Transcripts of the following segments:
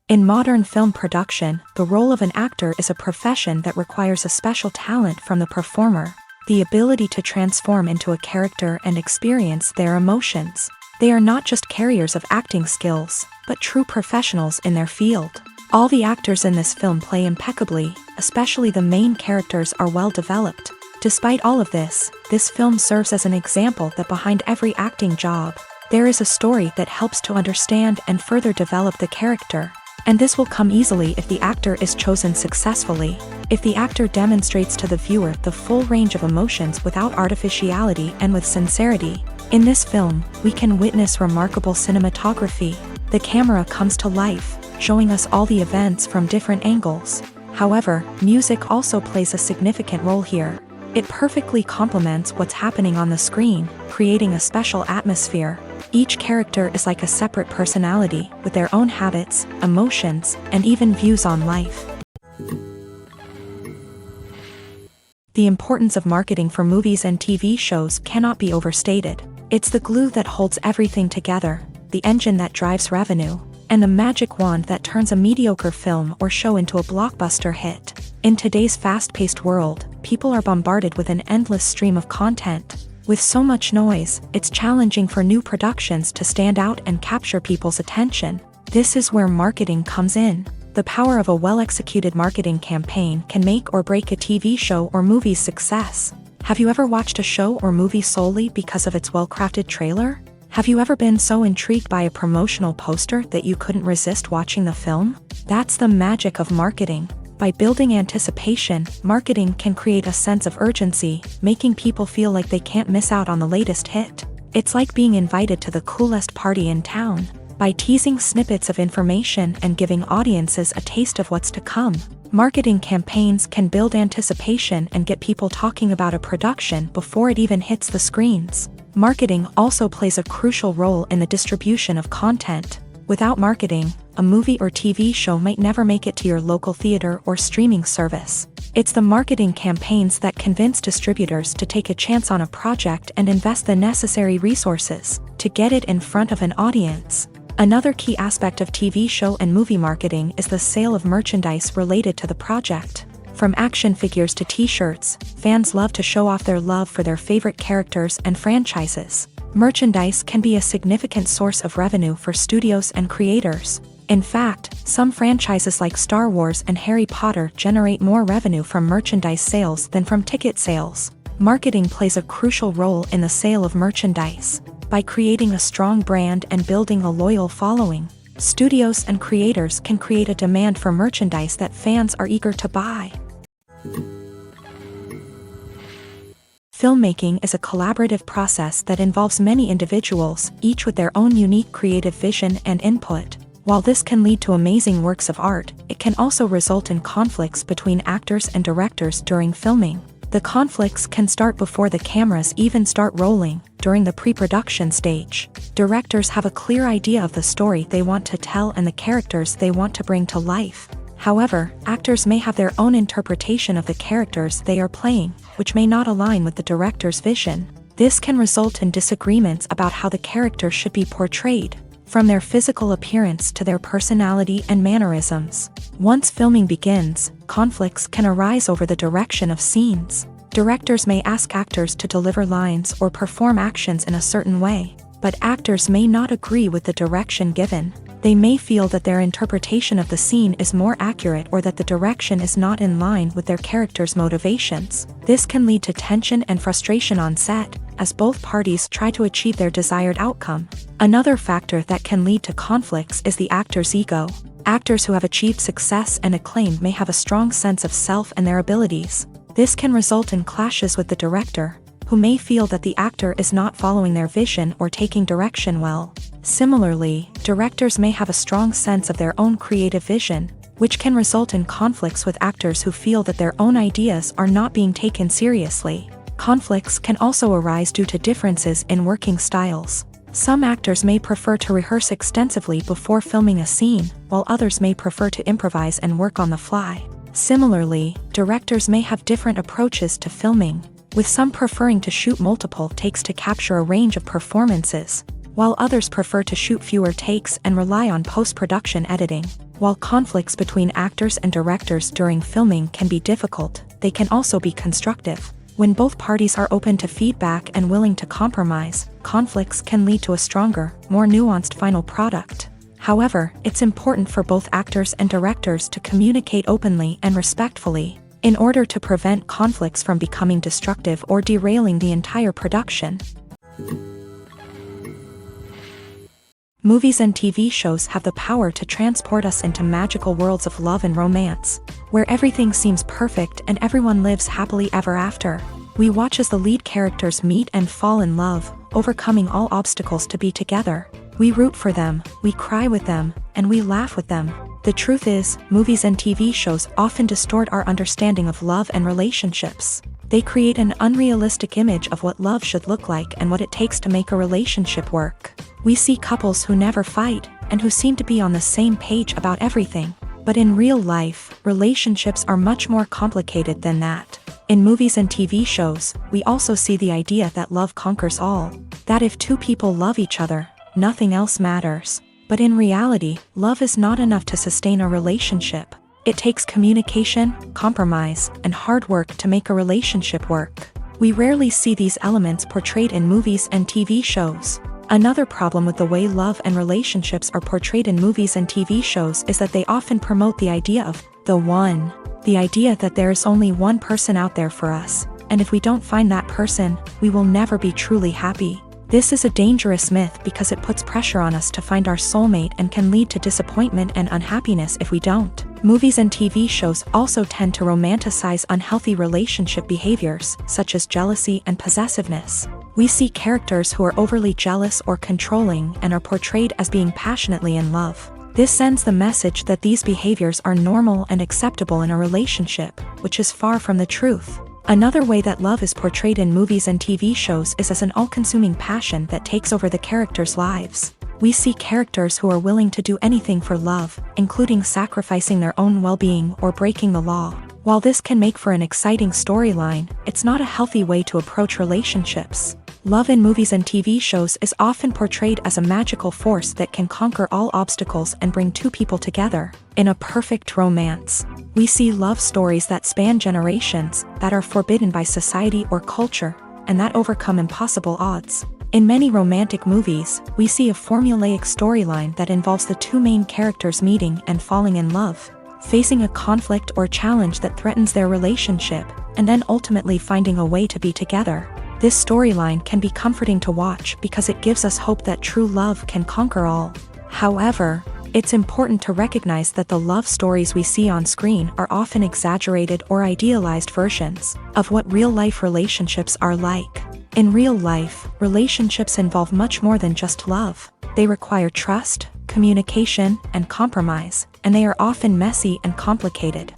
In modern film production, the role of an actor is a profession that requires a special talent from the performer, the ability to transform into a character and experience their emotions. They are not just carriers of acting skills, but true professionals in their field. All the actors in this film play impeccably, especially the main characters are well developed. Despite all of this film serves as an example that behind every acting job, there is a story that helps to understand and further develop the character. And this will come easily if the actor is chosen successfully. If the actor demonstrates to the viewer the full range of emotions without artificiality and with sincerity. In this film, we can witness remarkable cinematography. The camera comes to life, showing us all the events from different angles. However, music also plays a significant role here. It perfectly complements what's happening on the screen, creating a special atmosphere. Each character is like a separate personality, with their own habits, emotions, and even views on life. The importance of marketing for movies and TV shows cannot be overstated. It's the glue that holds everything together, the engine that drives revenue, and the magic wand that turns a mediocre film or show into a blockbuster hit. In today's fast-paced world, people are bombarded with an endless stream of content. With so much noise, it's challenging for new productions to stand out and capture people's attention. This is where marketing comes in. The power of a well-executed marketing campaign can make or break a TV show or movie's success. Have you ever watched a show or movie solely because of its well-crafted trailer? Have you ever been so intrigued by a promotional poster that you couldn't resist watching the film? That's the magic of marketing. By building anticipation, marketing can create a sense of urgency, making people feel like they can't miss out on the latest hit. It's like being invited to the coolest party in town. By teasing snippets of information and giving audiences a taste of what's to come, marketing campaigns can build anticipation and get people talking about a production before it even hits the screens. Marketing also plays a crucial role in the distribution of content. Without marketing, a movie or TV show might never make it to your local theater or streaming service. It's the marketing campaigns that convince distributors to take a chance on a project and invest the necessary resources to get it in front of an audience. Another key aspect of TV show and movie marketing is the sale of merchandise related to the project. From action figures to t-shirts, fans love to show off their love for their favorite characters and franchises. Merchandise can be a significant source of revenue for studios and creators. In fact, some franchises like Star Wars and Harry Potter generate more revenue from merchandise sales than from ticket sales. Marketing plays a crucial role in the sale of merchandise. By creating a strong brand and building a loyal following, studios and creators can create a demand for merchandise that fans are eager to buy. Filmmaking is a collaborative process that involves many individuals, each with their own unique creative vision and input. While this can lead to amazing works of art, it can also result in conflicts between actors and directors during filming. The conflicts can start before the cameras even start rolling, during the pre-production stage. Directors have a clear idea of the story they want to tell and the characters they want to bring to life. However, actors may have their own interpretation of the characters they are playing, which may not align with the director's vision. This can result in disagreements about how the character should be portrayed, from their physical appearance to their personality and mannerisms. Once filming begins, conflicts can arise over the direction of scenes. Directors may ask actors to deliver lines or perform actions in a certain way, but actors may not agree with the direction given. They may feel that their interpretation of the scene is more accurate or that the direction is not in line with their character's motivations. This can lead to tension and frustration on set, as both parties try to achieve their desired outcome. Another factor that can lead to conflicts is the actor's ego. Actors who have achieved success and acclaim may have a strong sense of self and their abilities. This can result in clashes with the director, who may feel that the actor is not following their vision or taking direction well. Similarly, directors may have a strong sense of their own creative vision, which can result in conflicts with actors who feel that their own ideas are not being taken seriously. Conflicts can also arise due to differences in working styles. Some actors may prefer to rehearse extensively before filming a scene, while others may prefer to improvise and work on the fly. Similarly, directors may have different approaches to filming, with some preferring to shoot multiple takes to capture a range of performances, while others prefer to shoot fewer takes and rely on post-production editing. While conflicts between actors and directors during filming can be difficult, they can also be constructive. When both parties are open to feedback and willing to compromise, conflicts can lead to a stronger, more nuanced final product. However, it's important for both actors and directors to communicate openly and respectfully, in order to prevent conflicts from becoming destructive or derailing the entire production. Movies and TV shows have the power to transport us into magical worlds of love and romance, where everything seems perfect and everyone lives happily ever after. We watch as the lead characters meet and fall in love, overcoming all obstacles to be together. We root for them, we cry with them, and we laugh with them. The truth is, movies and TV shows often distort our understanding of love and relationships. They create an unrealistic image of what love should look like and what it takes to make a relationship work. We see couples who never fight, and who seem to be on the same page about everything. But in real life, relationships are much more complicated than that. In movies and TV shows, we also see the idea that love conquers all. That if two people love each other, nothing else matters. But in reality, love is not enough to sustain a relationship. It takes communication, compromise, and hard work to make a relationship work. We rarely see these elements portrayed in movies and TV shows. Another problem with the way love and relationships are portrayed in movies and TV shows is that they often promote the idea of the one. The idea that there is only one person out there for us, and if we don't find that person, we will never be truly happy. This is a dangerous myth because it puts pressure on us to find our soulmate and can lead to disappointment and unhappiness if we don't. Movies and TV shows also tend to romanticize unhealthy relationship behaviors, such as jealousy and possessiveness. We see characters who are overly jealous or controlling and are portrayed as being passionately in love. This sends the message that these behaviors are normal and acceptable in a relationship, which is far from the truth. Another way that love is portrayed in movies and TV shows is as an all-consuming passion that takes over the characters' lives. We see characters who are willing to do anything for love, including sacrificing their own well-being or breaking the law. While this can make for an exciting storyline, it's not a healthy way to approach relationships. Love in movies and TV shows is often portrayed as a magical force that can conquer all obstacles and bring two people together in a perfect romance. We see love stories that span generations, that are forbidden by society or culture, and that overcome impossible odds. In many romantic movies, we see a formulaic storyline that involves the two main characters meeting and falling in love, facing a conflict or challenge that threatens their relationship, and then ultimately finding a way to be together. This storyline can be comforting to watch because it gives us hope that true love can conquer all. However, it's important to recognize that the love stories we see on screen are often exaggerated or idealized versions of what real-life relationships are like. In real life, relationships involve much more than just love. They require trust, communication, and compromise, and they are often messy and complicated.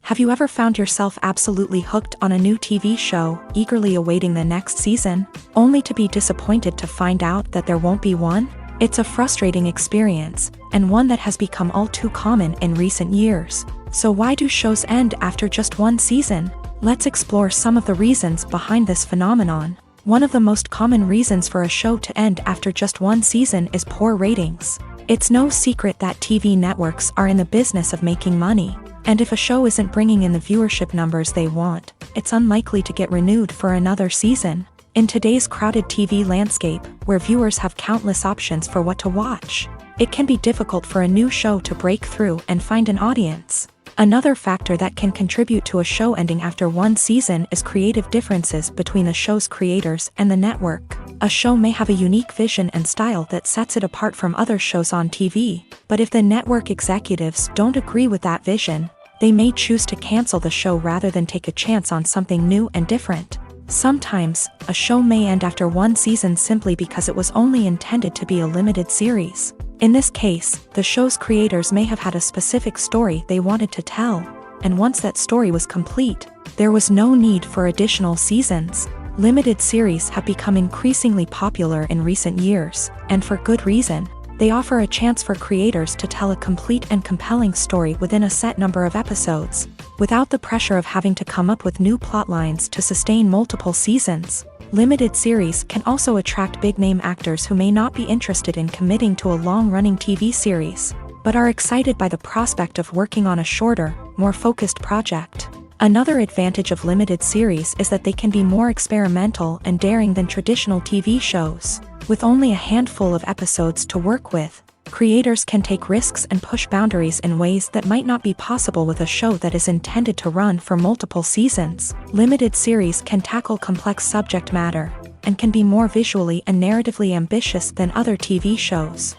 Have you ever found yourself absolutely hooked on a new TV show, eagerly awaiting the next season, only to be disappointed to find out that there won't be one? It's a frustrating experience, and one that has become all too common in recent years. So why do shows end after just one season? Let's explore some of the reasons behind this phenomenon. One of the most common reasons for a show to end after just one season is poor ratings. It's no secret that TV networks are in the business of making money. And if a show isn't bringing in the viewership numbers they want, it's unlikely to get renewed for another season. In today's crowded TV landscape, where viewers have countless options for what to watch, it can be difficult for a new show to break through and find an audience. Another factor that can contribute to a show ending after one season is creative differences between the show's creators and the network. A show may have a unique vision and style that sets it apart from other shows on TV, but if the network executives don't agree with that vision, they may choose to cancel the show rather than take a chance on something new and different. Sometimes, a show may end after one season simply because it was only intended to be a limited series. In this case, the show's creators may have had a specific story they wanted to tell, and once that story was complete, there was no need for additional seasons. Limited series have become increasingly popular in recent years, and for good reason. They offer a chance for creators to tell a complete and compelling story within a set number of episodes, without the pressure of having to come up with new plotlines to sustain multiple seasons. Limited series can also attract big-name actors who may not be interested in committing to a long-running TV series, but are excited by the prospect of working on a shorter, more focused project. Another advantage of limited series is that they can be more experimental and daring than traditional TV shows. With only a handful of episodes to work with, creators can take risks and push boundaries in ways that might not be possible with a show that is intended to run for multiple seasons. Limited series can tackle complex subject matter, and can be more visually and narratively ambitious than other TV shows.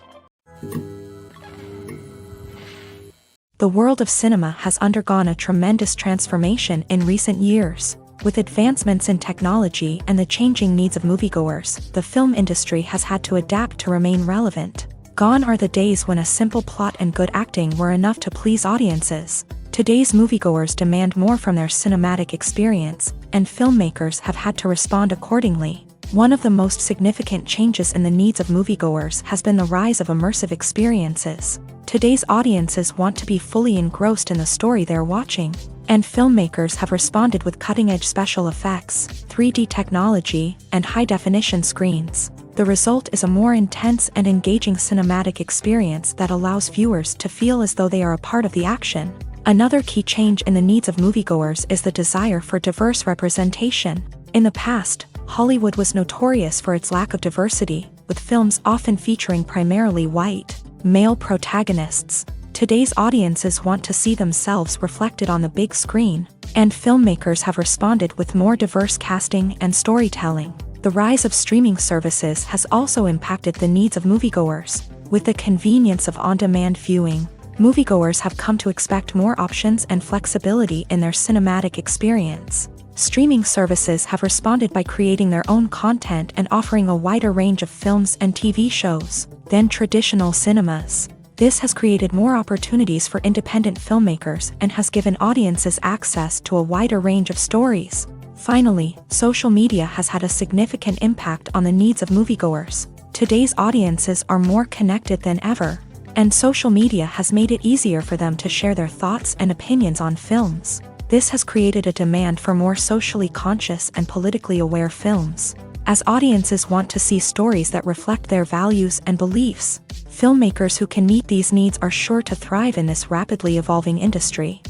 The world of cinema has undergone a tremendous transformation in recent years. With advancements in technology and the changing needs of moviegoers, the film industry has had to adapt to remain relevant. Gone are the days when a simple plot and good acting were enough to please audiences. Today's moviegoers demand more from their cinematic experience, and filmmakers have had to respond accordingly. One of the most significant changes in the needs of moviegoers has been the rise of immersive experiences. Today's audiences want to be fully engrossed in the story they're watching, and filmmakers have responded with cutting-edge special effects, 3D technology, and high-definition screens. The result is a more intense and engaging cinematic experience that allows viewers to feel as though they are a part of the action. Another key change in the needs of moviegoers is the desire for diverse representation. In the past, Hollywood was notorious for its lack of diversity, with films often featuring primarily white, male protagonists. Today's audiences want to see themselves reflected on the big screen, and filmmakers have responded with more diverse casting and storytelling. The rise of streaming services has also impacted the needs of moviegoers. With the convenience of on-demand viewing, moviegoers have come to expect more options and flexibility in their cinematic experience. Streaming services have responded by creating their own content and offering a wider range of films and TV shows than traditional cinemas. This has created more opportunities for independent filmmakers and has given audiences access to a wider range of stories. Finally, social media has had a significant impact on the needs of moviegoers. Today's audiences are more connected than ever, and social media has made it easier for them to share their thoughts and opinions on films. This has created a demand for more socially conscious and politically aware films. As audiences want to see stories that reflect their values and beliefs, filmmakers who can meet these needs are sure to thrive in this rapidly evolving industry.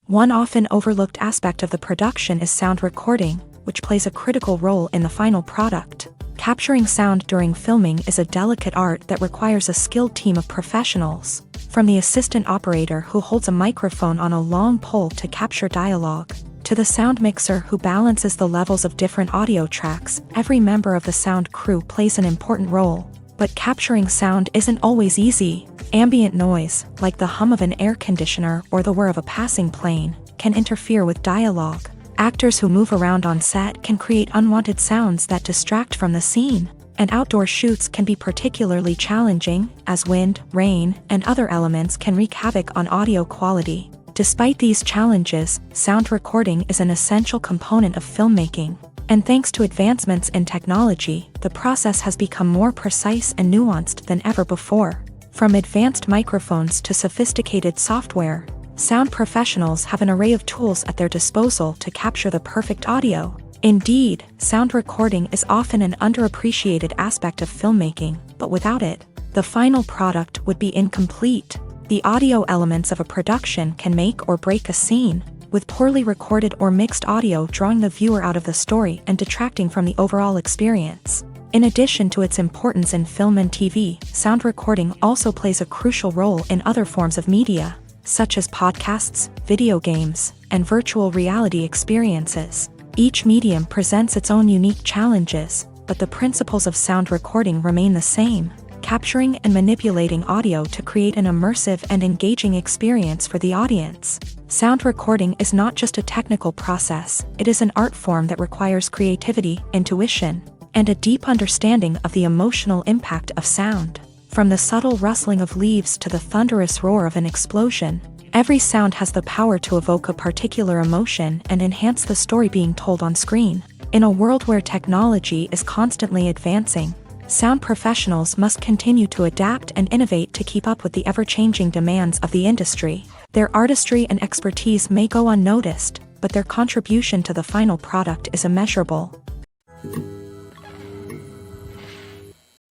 One often overlooked aspect of the production is sound recording, which plays a critical role in the final product. Capturing sound during filming is a delicate art that requires a skilled team of professionals, from the assistant operator who holds a microphone on a long pole to capture dialogue, to the sound mixer who balances the levels of different audio tracks. Every member of the sound crew plays an important role. But capturing sound isn't always easy. Ambient noise, like the hum of an air conditioner or the whir of a passing plane, can interfere with dialogue. Actors who move around on set can create unwanted sounds that distract from the scene, and outdoor shoots can be particularly challenging, as wind, rain, and other elements can wreak havoc on audio quality. Despite these challenges, sound recording is an essential component of filmmaking, and thanks to advancements in technology, the process has become more precise and nuanced than ever before. From advanced microphones to sophisticated software, sound professionals have an array of tools at their disposal to capture the perfect audio. Indeed, sound recording is often an underappreciated aspect of filmmaking, but without it, the final product would be incomplete. The audio elements of a production can make or break a scene. with poorly recorded or mixed audio drawing the viewer out of the story and detracting from the overall experience. In addition to its importance in film and TV, sound recording also plays a crucial role in other forms of media, such as podcasts, video games, and virtual reality experiences. Each medium presents its own unique challenges, but the principles of sound recording remain the same, capturing and manipulating audio to create an immersive and engaging experience for the audience. Sound recording is not just a technical process, it is an art form that requires creativity, intuition, and a deep understanding of the emotional impact of sound. From the subtle rustling of leaves to the thunderous roar of an explosion, every sound has the power to evoke a particular emotion and enhance the story being told on screen. In a world where technology is constantly advancing, sound professionals must continue to adapt and innovate to keep up with the ever-changing demands of the industry. Their artistry and expertise may go unnoticed, but their contribution to the final product is immeasurable.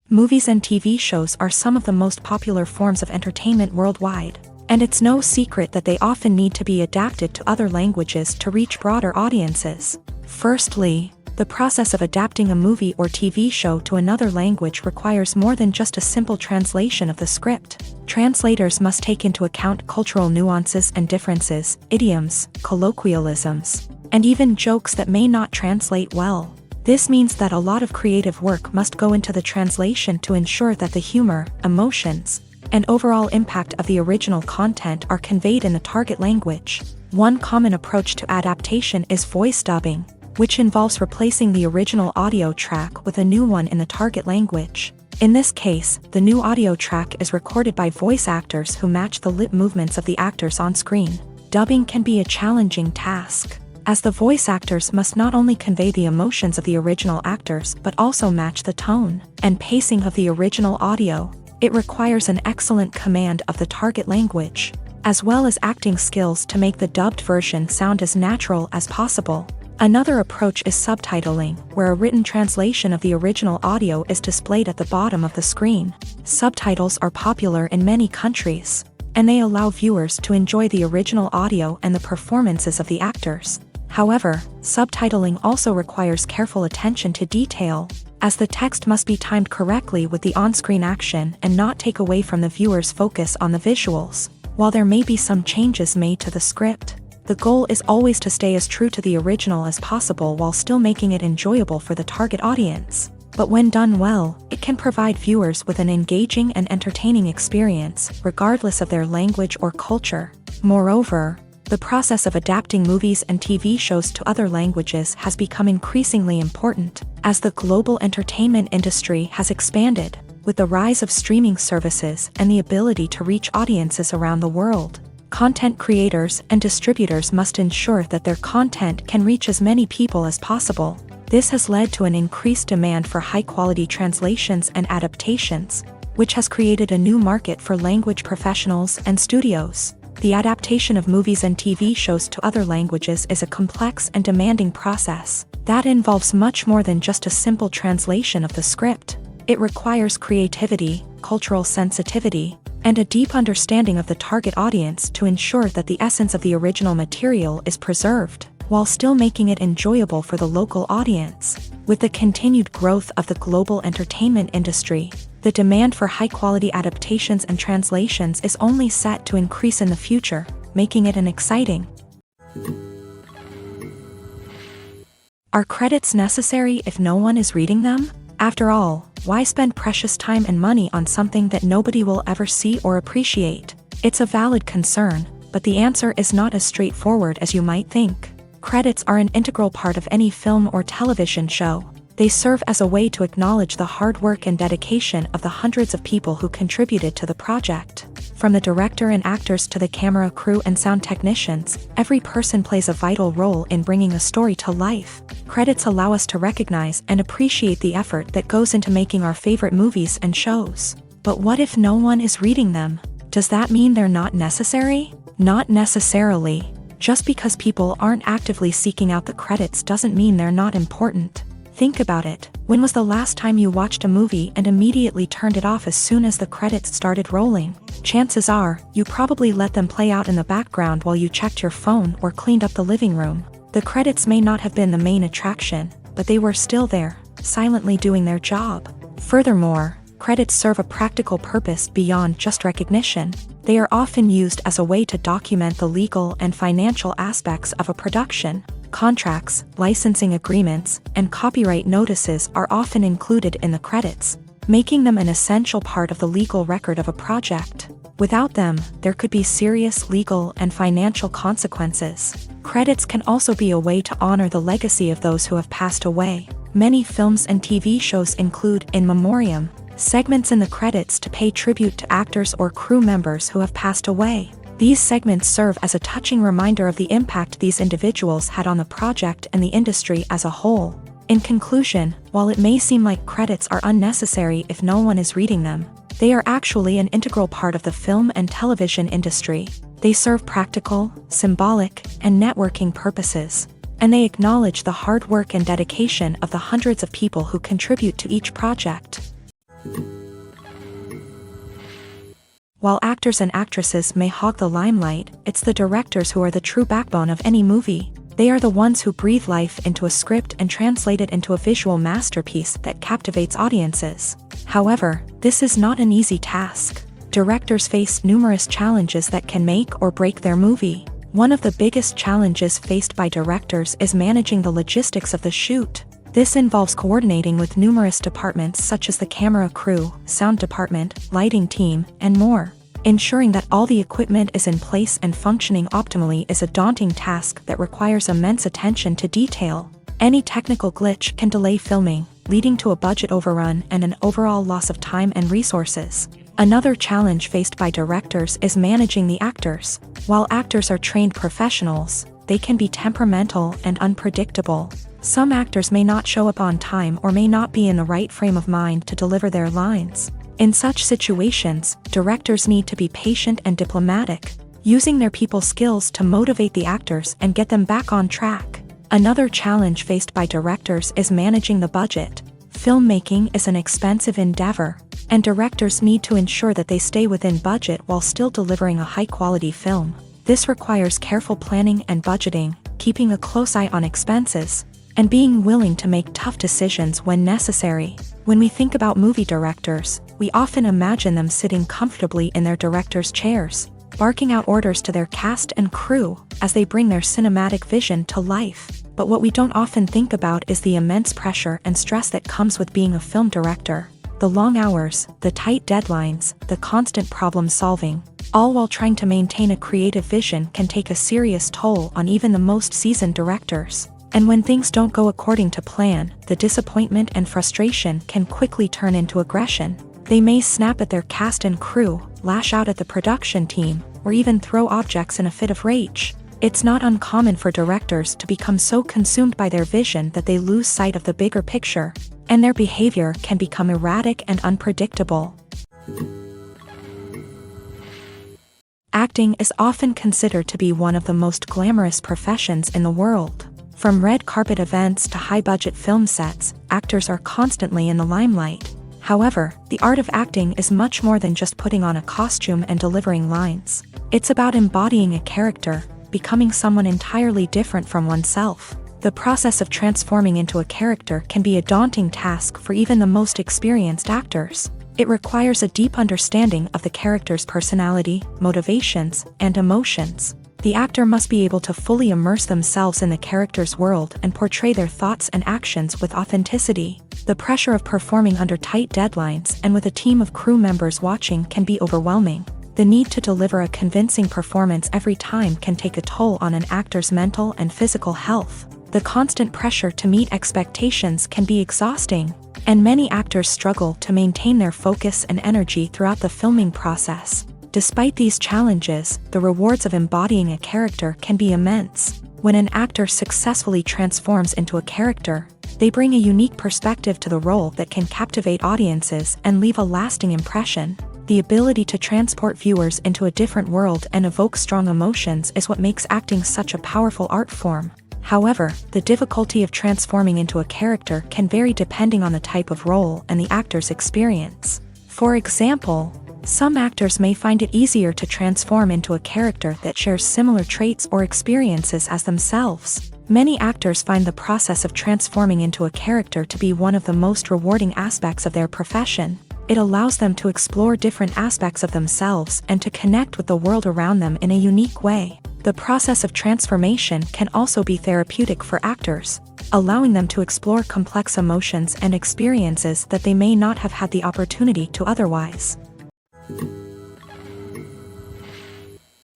Movies and TV shows are some of the most popular forms of entertainment worldwide, and it's no secret that they often need to be adapted to other languages to reach broader audiences. Firstly, the process of adapting a movie or TV show to another language requires more than just a simple translation of the script. Translators must take into account cultural nuances and differences, idioms, colloquialisms, and even jokes that may not translate well. This means that a lot of creative work must go into the translation to ensure that the humor, emotions, and overall impact of the original content are conveyed in the target language. One common approach to adaptation is voice dubbing, which involves replacing the original audio track with a new one in the target language. In this case, the new audio track is recorded by voice actors who match the lip movements of the actors on screen. Dubbing can be a challenging task, as the voice actors must not only convey the emotions of the original actors but also match the tone and pacing of the original audio. It requires an excellent command of the target language, as well as acting skills to make the dubbed version sound as natural as possible. Another approach is subtitling, where a written translation of the original audio is displayed at the bottom of the screen. Subtitles are popular in many countries, and they allow viewers to enjoy the original audio and the performances of the actors. However, subtitling also requires careful attention to detail, as the text must be timed correctly with the on-screen action and not take away from the viewer's focus on the visuals. While there may be some changes made to the script, the goal is always to stay as true to the original as possible while still making it enjoyable for the target audience. But when done well, it can provide viewers with an engaging and entertaining experience, regardless of their language or culture. Moreover, the process of adapting movies and TV shows to other languages has become increasingly important, as the global entertainment industry has expanded, with the rise of streaming services and the ability to reach audiences around the world. Content creators and distributors must ensure that their content can reach as many people as possible. This has led to an increased demand for high-quality translations and adaptations, which has created a new market for language professionals and studios. The adaptation of movies and TV shows to other languages is a complex and demanding process that involves much more than just a simple translation of the script. It requires creativity, cultural sensitivity, and a deep understanding of the target audience to ensure that the essence of the original material is preserved, while still making it enjoyable for the local audience. With the continued growth of the global entertainment industry, the demand for high-quality adaptations and translations is only set to increase in the future, making it an exciting. Are credits necessary if no one is reading them? After all, why spend precious time and money on something that nobody will ever see or appreciate? It's a valid concern, but the answer is not as straightforward as you might think. Credits are an integral part of any film or television show. They serve as a way to acknowledge the hard work and dedication of the hundreds of people who contributed to the project. From the director and actors to the camera crew and sound technicians, every person plays a vital role in bringing a story to life. Credits allow us to recognize and appreciate the effort that goes into making our favorite movies and shows. But what if no one is reading them? Does that mean they're not necessary? Not necessarily. Just because people aren't actively seeking out the credits doesn't mean they're not important. Think about it. When was the last time you watched a movie and immediately turned it off as soon as the credits started rolling? chances are, you probably let them play out in the background while you checked your phone or cleaned up the living room. The credits may not have been the main attraction, but they were still there, silently doing their job. Furthermore, credits serve a practical purpose beyond just recognition. They are often used as a way to document the legal and financial aspects of a production. Contracts, licensing agreements, and copyright notices are often included in the credits, making them an essential part of the legal record of a project. Without them, there could be serious legal and financial consequences. Credits can also be a way to honor the legacy of those who have passed away. Many films and TV shows include in memoriam segments in the credits to pay tribute to actors or crew members who have passed away. These segments serve as a touching reminder of the impact these individuals had on the project and the industry as a whole. In conclusion, while it may seem like credits are unnecessary if no one is reading them, they are actually an integral part of the film and television industry. They serve practical, symbolic, and networking purposes, and they acknowledge the hard work and dedication of the hundreds of people who contribute to each project. While actors and actresses may hog the limelight, it's the directors who are the true backbone of any movie. They are the ones who breathe life into a script and translate it into a visual masterpiece that captivates audiences. However, this is not an easy task. Directors face numerous challenges that can make or break their movie. One of the biggest challenges faced by directors is managing the logistics of the shoot. This involves coordinating with numerous departments such as the camera crew, sound department, lighting team, and more. Ensuring that all the equipment is in place and functioning optimally is a daunting task that requires immense attention to detail. Any technical glitch can delay filming, leading to a budget overrun and an overall loss of time and resources. Another challenge faced by directors is managing the actors. While actors are trained professionals, they can be temperamental and unpredictable. Some actors may not show up on time or may not be in the right frame of mind to deliver their lines. In such situations, directors need to be patient and diplomatic, using their people skills to motivate the actors and get them back on track. Another challenge faced by directors is managing the budget. Filmmaking is an expensive endeavor, and directors need to ensure that they stay within budget while still delivering a high-quality film. This requires careful planning and budgeting, keeping a close eye on expenses, and being willing to make tough decisions when necessary. When we think about movie directors, we often imagine them sitting comfortably in their director's chairs, barking out orders to their cast and crew as they bring their cinematic vision to life. But what we don't often think about is the immense pressure and stress that comes with being a film director. The long hours, the tight deadlines, the constant problem solving, all while trying to maintain a creative vision can take a serious toll on even the most seasoned directors. And when things don't go according to plan, the disappointment and frustration can quickly turn into aggression. They may snap at their cast and crew, lash out at the production team, or even throw objects in a fit of rage. It's not uncommon for directors to become so consumed by their vision that they lose sight of the bigger picture, and their behavior can become erratic and unpredictable. Acting is often considered to be one of the most glamorous professions in the world. From red carpet events to high-budget film sets, actors are constantly in the limelight. However, the art of acting is much more than just putting on a costume and delivering lines. It's about embodying a character, becoming someone entirely different from oneself. The process of transforming into a character can be a daunting task for even the most experienced actors. It requires a deep understanding of the character's personality, motivations, and emotions. The actor must be able to fully immerse themselves in the character's world and portray their thoughts and actions with authenticity. The pressure of performing under tight deadlines and with a team of crew members watching can be overwhelming. The need to deliver a convincing performance every time can take a toll on an actor's mental and physical health. The constant pressure to meet expectations can be exhausting, and many actors struggle to maintain their focus and energy throughout the filming process. Despite these challenges, the rewards of embodying a character can be immense. When an actor successfully transforms into a character, they bring a unique perspective to the role that can captivate audiences and leave a lasting impression. The ability to transport viewers into a different world and evoke strong emotions is what makes acting such a powerful art form. However, the difficulty of transforming into a character can vary depending on the type of role and the actor's experience. For example, Some actors may find it easier to transform into a character that shares similar traits or experiences as themselves. Many actors find the process of transforming into a character to be one of the most rewarding aspects of their profession. It allows them to explore different aspects of themselves and to connect with the world around them in a unique way. The process of transformation can also be therapeutic for actors, allowing them to explore complex emotions and experiences that they may not have had the opportunity to otherwise.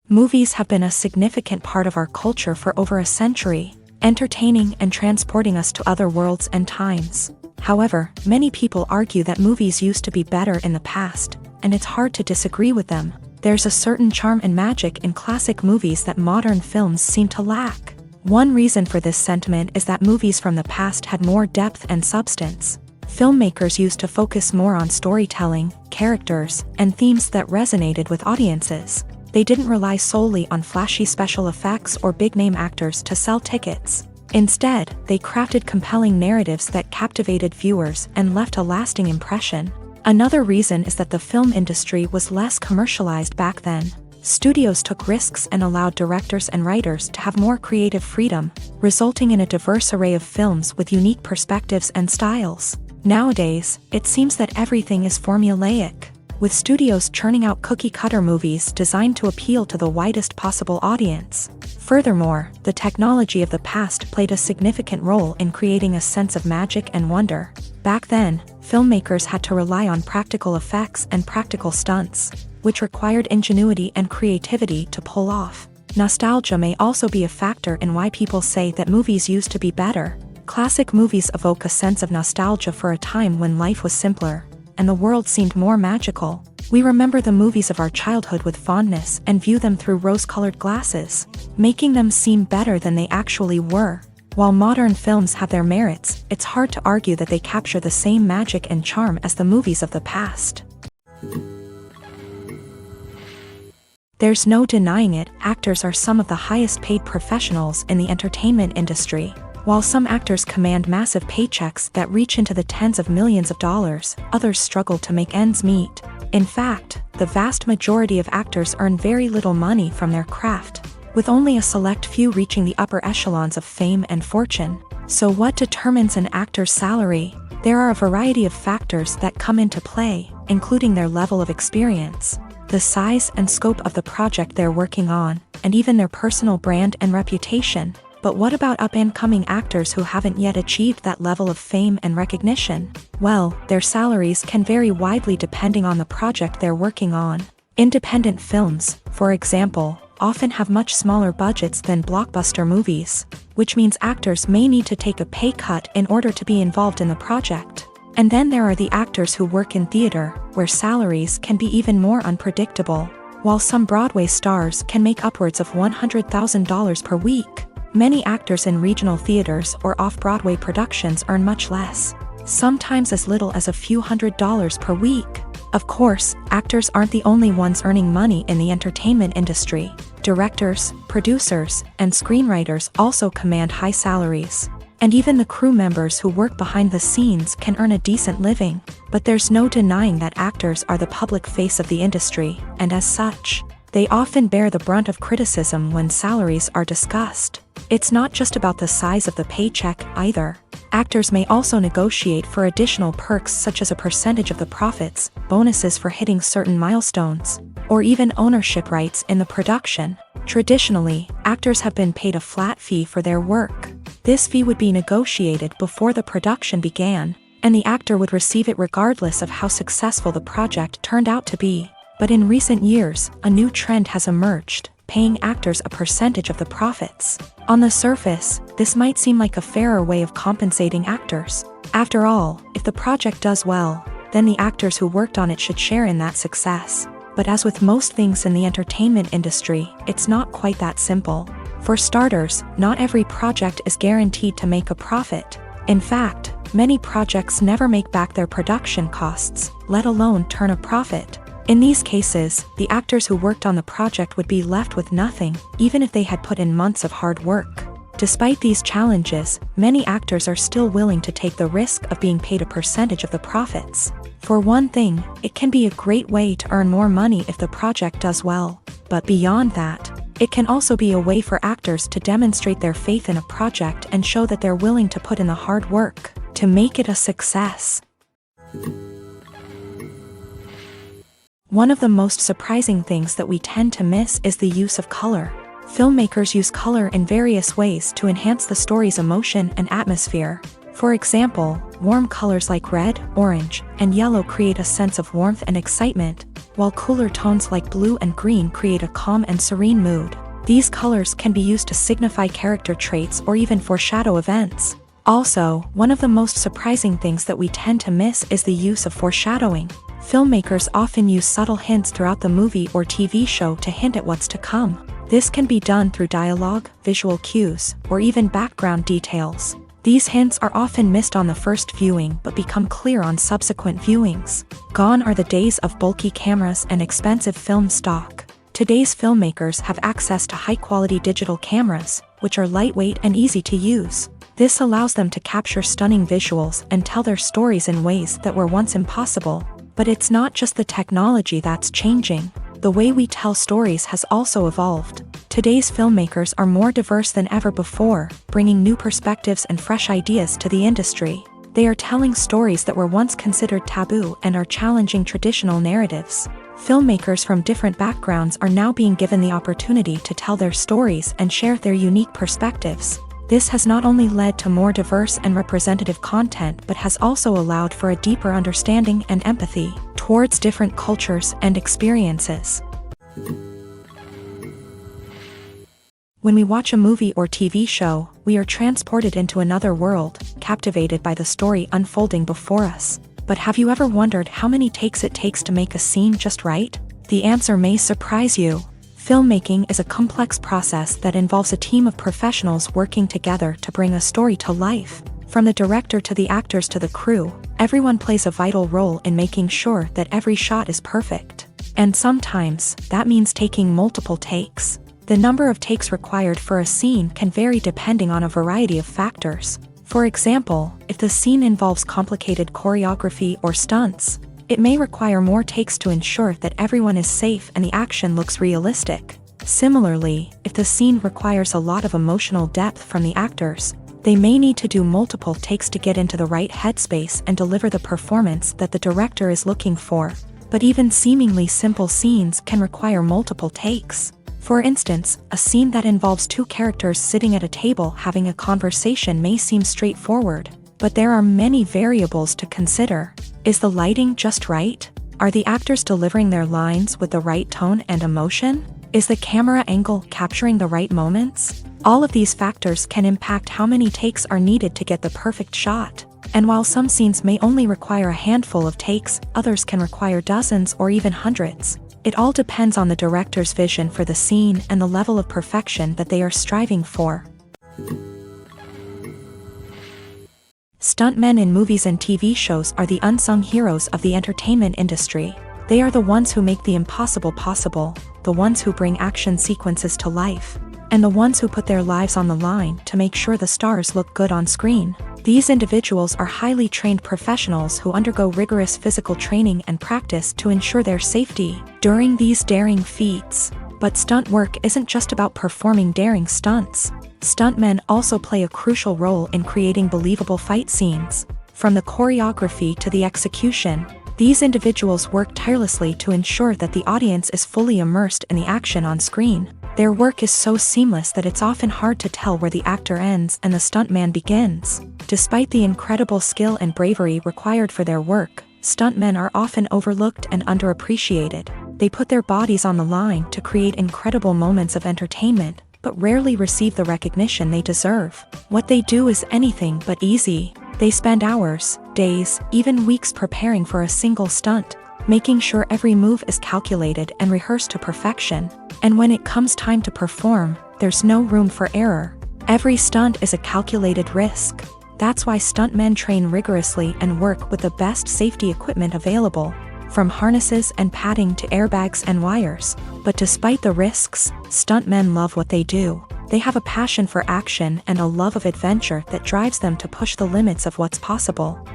Movies have been a significant part of our culture for over a century, entertaining and transporting us to other worlds and times. However, many people argue that movies used to be better in the past, and it's hard to disagree with them. There's a certain charm and magic in classic movies that modern films seem to lack. One reason for this sentiment is that movies from the past had more depth and substance. Filmmakers used to focus more on storytelling, characters, and themes that resonated with audiences. They didn't rely solely on flashy special effects or big-name actors to sell tickets. Instead, they crafted compelling narratives that captivated viewers and left a lasting impression. Another reason is that the film industry was less commercialized back then. Studios took risks and allowed directors and writers to have more creative freedom, resulting in a diverse array of films with unique perspectives and styles. Nowadays, it seems that everything is formulaic, with studios churning out cookie-cutter movies designed to appeal to the widest possible audience. Furthermore, the technology of the past played a significant role in creating a sense of magic and wonder. Back then, filmmakers had to rely on practical effects and practical stunts, which required ingenuity and creativity to pull off. Nostalgia may also be a factor in why people say that movies used to be better. Classic movies evoke a sense of nostalgia for a time when life was simpler, and the world seemed more magical. We remember the movies of our childhood with fondness and view them through rose-colored glasses, making them seem better than they actually were. While modern films have their merits, it's hard to argue that they capture the same magic and charm as the movies of the past. There's no denying it, actors are some of the highest-paid professionals in the entertainment industry. While some actors command massive paychecks that reach into the tens of millions of dollars, others struggle to make ends meet. In fact, the vast majority of actors earn very little money from their craft, with only a select few reaching the upper echelons of fame and fortune. So what determines an actor's salary? There are a variety of factors that come into play, including their level of experience, the size and scope of the project they're working on, and even their personal brand and reputation. But what about up-and-coming actors who haven't yet achieved that level of fame and recognition? Well, their salaries can vary widely depending on the project they're working on. Independent films, for example, often have much smaller budgets than blockbuster movies, which means actors may need to take a pay cut in order to be involved in the project. And then there are the actors who work in theater, where salaries can be even more unpredictable. While some Broadway stars can make upwards of $100,000 per week, many actors in regional theaters or off-Broadway productions earn much less, sometimes as little as a few $100s per week. Of course, actors aren't the only ones earning money in the entertainment industry. Directors, producers, and screenwriters also command high salaries. And even the crew members who work behind the scenes can earn a decent living. But there's no denying that actors are the public face of the industry, and as such, they often bear the brunt of criticism when salaries are discussed. It's not just about the size of the paycheck, either. Actors may also negotiate for additional perks such as a percentage of the profits, bonuses for hitting certain milestones, or even ownership rights in the production. Traditionally, actors have been paid a flat fee for their work. This fee would be negotiated before the production began, and the actor would receive it regardless of how successful the project turned out to be. But in recent years, a new trend has emerged, paying actors a percentage of the profits. On the surface, this might seem like a fairer way of compensating actors. After all, if the project does well, then the actors who worked on it should share in that success. But as with most things in the entertainment industry, it's not quite that simple. For starters, not every project is guaranteed to make a profit. In fact, many projects never make back their production costs, let alone turn a profit. In these cases, the actors who worked on the project would be left with nothing, even if they had put in months of hard work. Despite these challenges, many actors are still willing to take the risk of being paid a percentage of the profits. For one thing, it can be a great way to earn more money if the project does well. But beyond that, it can also be a way for actors to demonstrate their faith in a project and show that they're willing to put in the hard work to make it a success. One of the most surprising things that we tend to miss is the use of color. Filmmakers use color in various ways to enhance the story's emotion and atmosphere. For example, warm colors like red, orange, and yellow create a sense of warmth and excitement, while cooler tones like blue and green create a calm and serene mood. These colors can be used to signify character traits or even foreshadow events. Also, one of the most surprising things that we tend to miss is the use of foreshadowing. Filmmakers often use subtle hints throughout the movie or TV show to hint at what's to come. This can be done through dialogue, visual cues, or even background details. These hints are often missed on the first viewing but become clear on subsequent viewings. Gone are the days of bulky cameras and expensive film stock. Today's filmmakers have access to high-quality digital cameras, which are lightweight and easy to use. This allows them to capture stunning visuals and tell their stories in ways that were once impossible. But it's not just the technology that's changing. The way we tell stories has also evolved. Today's filmmakers are more diverse than ever before, bringing new perspectives and fresh ideas to the industry. They are telling stories that were once considered taboo and are challenging traditional narratives. Filmmakers from different backgrounds are now being given the opportunity to tell their stories and share their unique perspectives. This has not only led to more diverse and representative content but has also allowed for a deeper understanding and empathy towards different cultures and experiences. When we watch a movie or TV show, we are transported into another world, captivated by the story unfolding before us. But have you ever wondered how many takes it takes to make a scene just right? The answer may surprise you. Filmmaking is a complex process that involves a team of professionals working together to bring a story to life. From the director to the actors to the crew, everyone plays a vital role in making sure that every shot is perfect. And sometimes, that means taking multiple takes. The number of takes required for a scene can vary depending on a variety of factors. For example, if the scene involves complicated choreography or stunts, it may require more takes to ensure that everyone is safe and the action looks realistic. Similarly, if the scene requires a lot of emotional depth from the actors, they may need to do multiple takes to get into the right headspace and deliver the performance that the director is looking for. But even seemingly simple scenes can require multiple takes. For instance, a scene that involves two characters sitting at a table having a conversation may seem straightforward, but there are many variables to consider. Is the lighting just right? Are the actors delivering their lines with the right tone and emotion? Is the camera angle capturing the right moments? All of these factors can impact how many takes are needed to get the perfect shot. And while some scenes may only require a handful of takes, others can require dozens or even hundreds. It all depends on the director's vision for the scene and the level of perfection that they are striving for. Stuntmen in movies and TV shows are the unsung heroes of the entertainment industry. They are the ones who make the impossible possible, the ones who bring action sequences to life, and the ones who put their lives on the line to make sure the stars look good on screen. These individuals are highly trained professionals who undergo rigorous physical training and practice to ensure their safety during these daring feats. But stunt work isn't just about performing daring stunts. Stuntmen also play a crucial role in creating believable fight scenes. From the choreography to the execution, these individuals work tirelessly to ensure that the audience is fully immersed in the action on screen. Their work is so seamless that it's often hard to tell where the actor ends and the stuntman begins. Despite the incredible skill and bravery required for their work, stuntmen are often overlooked and underappreciated. They put their bodies on the line to create incredible moments of entertainment, but rarely receive the recognition they deserve. What they do is anything but easy. They spend hours, days, even weeks preparing for a single stunt, making sure every move is calculated and rehearsed to perfection. And when it comes time to perform, there's no room for error. Every stunt is a calculated risk. That's why stuntmen train rigorously and work with the best safety equipment available, from harnesses and padding to airbags and wires. But despite the risks, stuntmen love what they do. They have a passion for action and a love of adventure that drives them to push the limits of what's possible.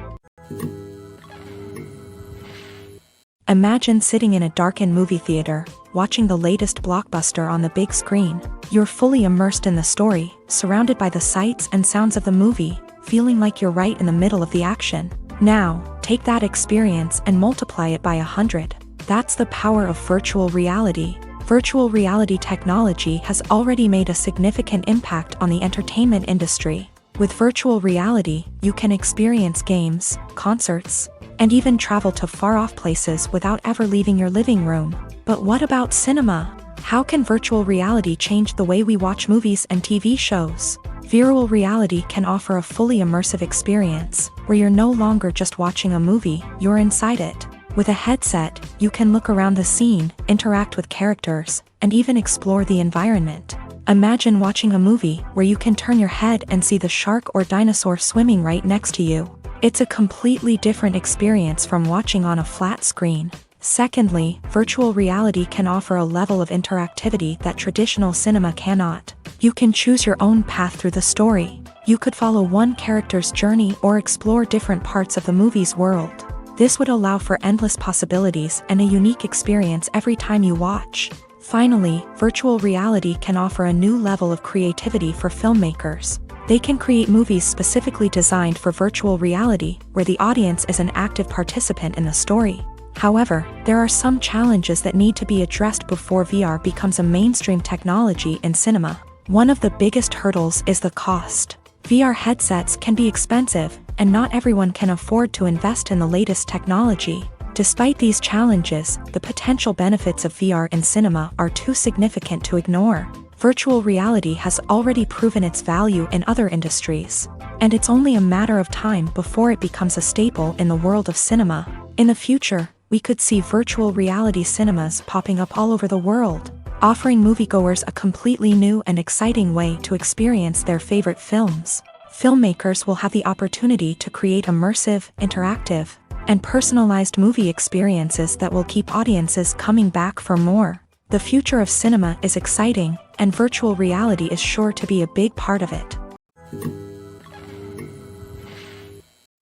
Imagine sitting in a darkened movie theater, watching the latest blockbuster on the big screen. You're fully immersed in the story, surrounded by the sights and sounds of the movie, feeling like you're right in the middle of the action. Now, take that experience and multiply it by 100. That's the power of virtual reality. Virtual reality technology has already made a significant impact on the entertainment industry. With virtual reality, you can experience games, concerts, and even travel to far-off places without ever leaving your living room. But what about cinema? How can virtual reality change the way we watch movies and TV shows? Virtual reality can offer a fully immersive experience, where you're no longer just watching a movie, you're inside it. With a headset, you can look around the scene, interact with characters, and even explore the environment. Imagine watching a movie where you can turn your head and see the shark or dinosaur swimming right next to you. It's a completely different experience from watching on a flat screen. Secondly, virtual reality can offer a level of interactivity that traditional cinema cannot. You can choose your own path through the story. You could follow one character's journey or explore different parts of the movie's world. This would allow for endless possibilities and a unique experience every time you watch. Finally, virtual reality can offer a new level of creativity for filmmakers. They can create movies specifically designed for virtual reality, where the audience is an active participant in the story. However, there are some challenges that need to be addressed before VR becomes a mainstream technology in cinema. One of the biggest hurdles is the cost. VR headsets can be expensive, and not everyone can afford to invest in the latest technology. Despite these challenges, the potential benefits of VR in cinema are too significant to ignore. Virtual reality has already proven its value in other industries, and it's only a matter of time before it becomes a staple in the world of cinema. In the future, we could see virtual reality cinemas popping up all over the world, offering moviegoers a completely new and exciting way to experience their favorite films. Filmmakers will have the opportunity to create immersive, interactive, and personalized movie experiences that will keep audiences coming back for more. The future of cinema is exciting, and virtual reality is sure to be a big part of it.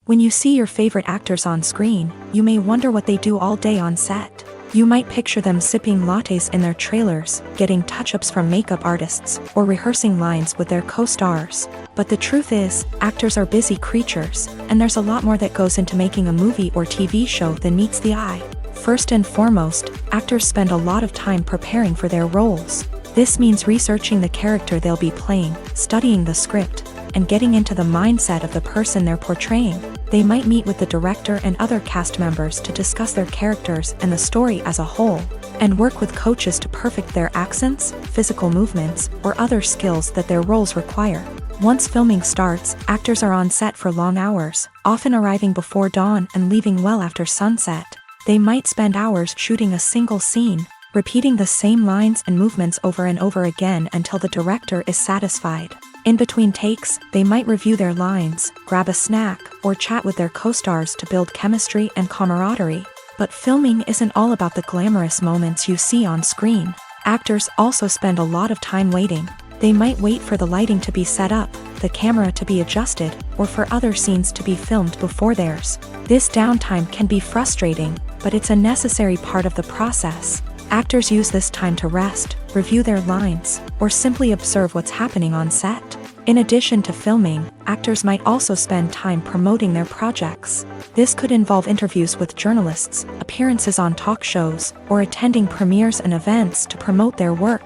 When you see your favorite actors on screen, you may wonder what they do all day on set. You might picture them sipping lattes in their trailers, getting touch-ups from makeup artists, or rehearsing lines with their co-stars. But the truth is, actors are busy creatures, and there's a lot more that goes into making a movie or TV show than meets the eye. First and foremost, actors spend a lot of time preparing for their roles. This means researching the character they'll be playing, studying the script, and getting into the mindset of the person they're portraying. They might meet with the director and other cast members to discuss their characters and the story as a whole, and work with coaches to perfect their accents, physical movements, or other skills that their roles require. Once filming starts, actors are on set for long hours, often arriving before dawn and leaving well after sunset. They might spend hours shooting a single scene, repeating the same lines and movements over and over again until the director is satisfied. In between takes, they might review their lines, grab a snack, or chat with their co-stars to build chemistry and camaraderie. But filming isn't all about the glamorous moments you see on screen. Actors also spend a lot of time waiting. They might wait for the lighting to be set up, the camera to be adjusted, or for other scenes to be filmed before theirs. This downtime can be frustrating, but it's a necessary part of the process. Actors use this time to rest, review their lines, or simply observe what's happening on set. In addition to filming, actors might also spend time promoting their projects. This could involve interviews with journalists, appearances on talk shows, or attending premieres and events to promote their work.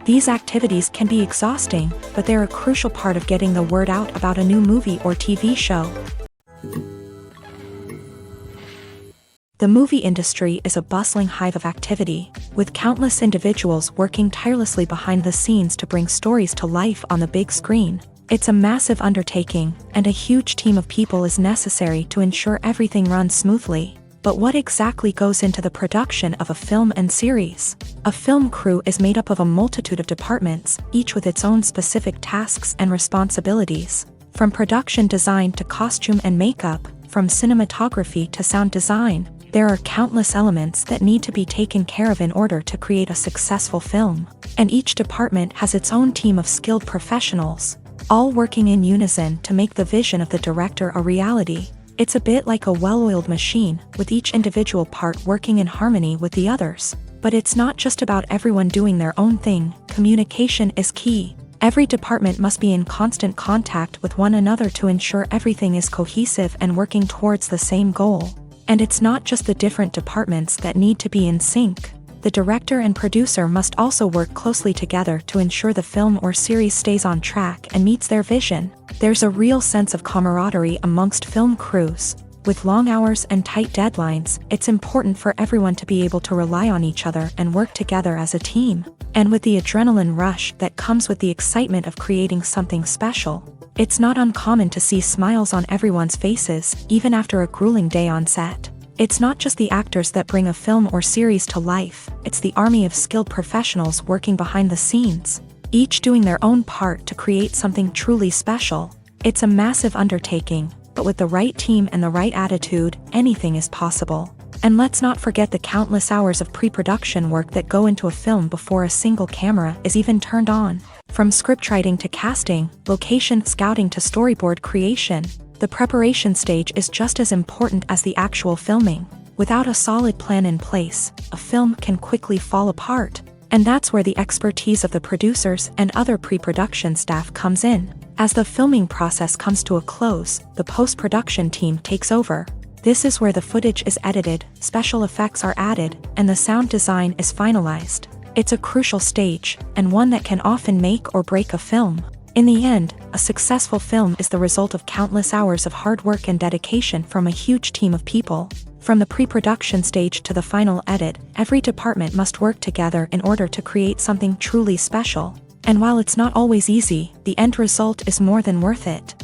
These activities can be exhausting, but they're a crucial part of getting the word out about a new movie or TV show. The movie industry is a bustling hive of activity, with countless individuals working tirelessly behind the scenes to bring stories to life on the big screen. It's a massive undertaking, and a huge team of people is necessary to ensure everything runs smoothly. But what exactly goes into the production of a film and series? A film crew is made up of a multitude of departments, each with its own specific tasks and responsibilities. From production design to costume and makeup, from cinematography to sound design, There are countless elements that need to be taken care of in order to create a successful film, and each department has its own team of skilled professionals, all working in unison to make the vision of the director a reality. It's a bit like a well-oiled machine, with each individual part working in harmony with the others. But it's not just about everyone doing their own thing. Communication is key. Every department must be in constant contact with one another to ensure everything is cohesive and working towards the same goal. And it's not just the different departments that need to be in sync. The director and producer must also work closely together to ensure the film or series stays on track and meets their vision. There's a real sense of camaraderie amongst film crews. With long hours and tight deadlines, it's important for everyone to be able to rely on each other and work together as a team. And with the adrenaline rush that comes with the excitement of creating something special, it's not uncommon to see smiles on everyone's faces, even after a grueling day on set. It's not just the actors that bring a film or series to life, it's the army of skilled professionals working behind the scenes, each doing their own part to create something truly special. It's a massive undertaking, but with the right team and the right attitude, anything is possible. And let's not forget the countless hours of pre-production work that go into a film before a single camera is even turned on. From scriptwriting to casting, location scouting to storyboard creation, the preparation stage is just as important as the actual filming. Without a solid plan in place, a film can quickly fall apart. And that's where the expertise of the producers and other pre-production staff comes in. As the filming process comes to a close, the post-production team takes over. This is where the footage is edited, special effects are added, and the sound design is finalized. It's a crucial stage, and one that can often make or break a film. In the end, a successful film is the result of countless hours of hard work and dedication from a huge team of people. From the pre-production stage to the final edit, every department must work together in order to create something truly special. And while it's not always easy, the end result is more than worth it.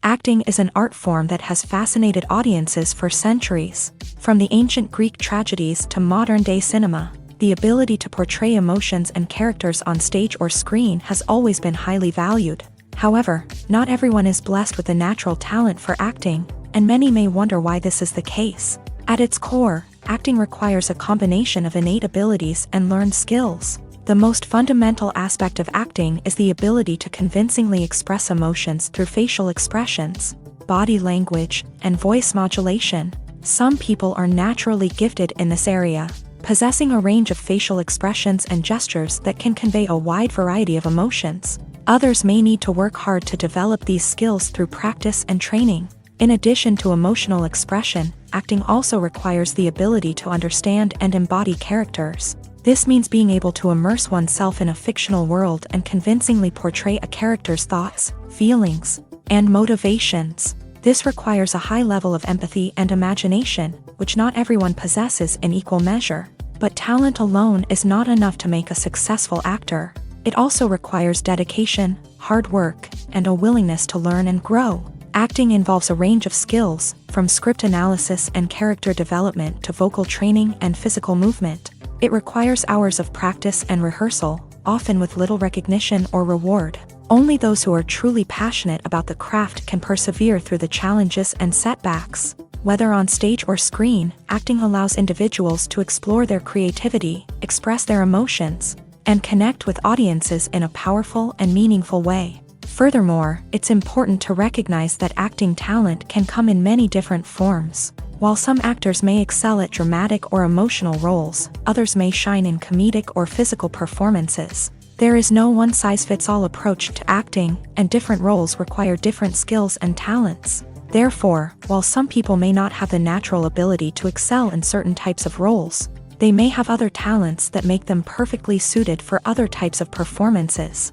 Acting is an art form that has fascinated audiences for centuries. From the ancient Greek tragedies to modern-day cinema, the ability to portray emotions and characters on stage or screen has always been highly valued. However, not everyone is blessed with a natural talent for acting, and many may wonder why this is the case. At its core, acting requires a combination of innate abilities and learned skills. The most fundamental aspect of acting is the ability to convincingly express emotions through facial expressions, body language, and voice modulation. Some people are naturally gifted in this area, possessing a range of facial expressions and gestures that can convey a wide variety of emotions. Others may need to work hard to develop these skills through practice and training. In addition to emotional expression, acting also requires the ability to understand and embody characters. This means being able to immerse oneself in a fictional world and convincingly portray a character's thoughts, feelings, and motivations. This requires a high level of empathy and imagination, which not everyone possesses in equal measure. But talent alone is not enough to make a successful actor. It also requires dedication, hard work, and a willingness to learn and grow. Acting involves a range of skills, from script analysis and character development to vocal training and physical movement. It requires hours of practice and rehearsal, often with little recognition or reward. Only those who are truly passionate about the craft can persevere through the challenges and setbacks. Whether on stage or screen, acting allows individuals to explore their creativity, express their emotions, and connect with audiences in a powerful and meaningful way. Furthermore, it's important to recognize that acting talent can come in many different forms. While some actors may excel at dramatic or emotional roles, others may shine in comedic or physical performances. There is no one-size-fits-all approach to acting, and different roles require different skills and talents. Therefore, while some people may not have the natural ability to excel in certain types of roles, they may have other talents that make them perfectly suited for other types of performances.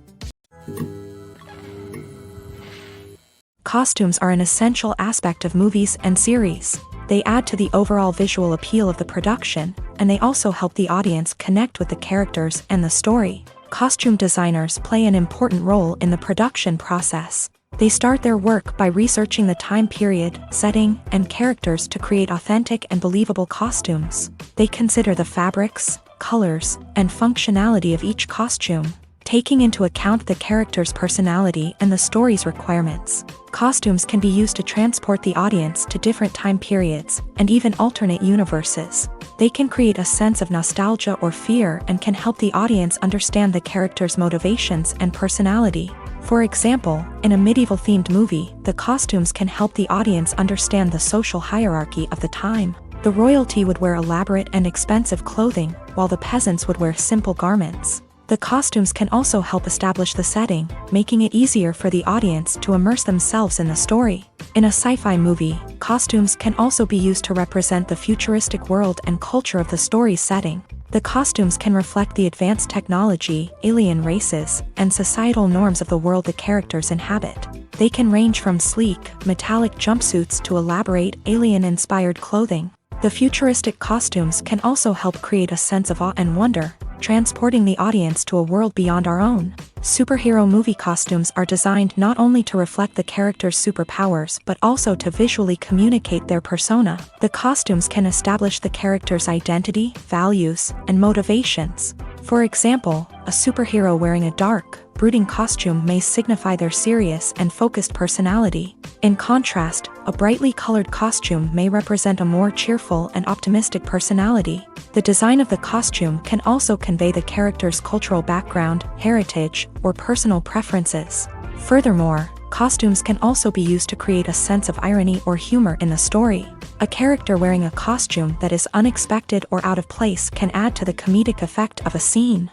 Costumes are an essential aspect of movies and series. They add to the overall visual appeal of the production, and they also help the audience connect with the characters and the story. Costume designers play an important role in the production process. They start their work by researching the time period, setting, and characters to create authentic and believable costumes. They consider the fabrics, colors, and functionality of each costume. taking into account the character's personality and the story's requirements. Costumes can be used to transport the audience to different time periods, and even alternate universes. They can create a sense of nostalgia or fear and can help the audience understand the character's motivations and personality. For example, in a medieval-themed movie, the costumes can help the audience understand the social hierarchy of the time. The royalty would wear elaborate and expensive clothing, while the peasants would wear simple garments. The costumes can also help establish the setting, making it easier for the audience to immerse themselves in the story. In a sci-fi movie, costumes can also be used to represent the futuristic world and culture of the story's setting. The costumes can reflect the advanced technology, alien races, and societal norms of the world the characters inhabit. They can range from sleek, metallic jumpsuits to elaborate, alien-inspired clothing. The futuristic costumes can also help create a sense of awe and wonder, transporting the audience to a world beyond our own. Superhero movie costumes are designed not only to reflect the character's superpowers but also to visually communicate their persona. The costumes can establish the character's identity, values, and motivations. For example, a superhero wearing a dark, brooding costume may signify their serious and focused personality. In contrast, a brightly colored costume may represent a more cheerful and optimistic personality. The design of the costume can also convey the character's cultural background, heritage, or personal preferences. Furthermore, costumes can also be used to create a sense of irony or humor in the story. A character wearing a costume that is unexpected or out of place can add to the comedic effect of a scene.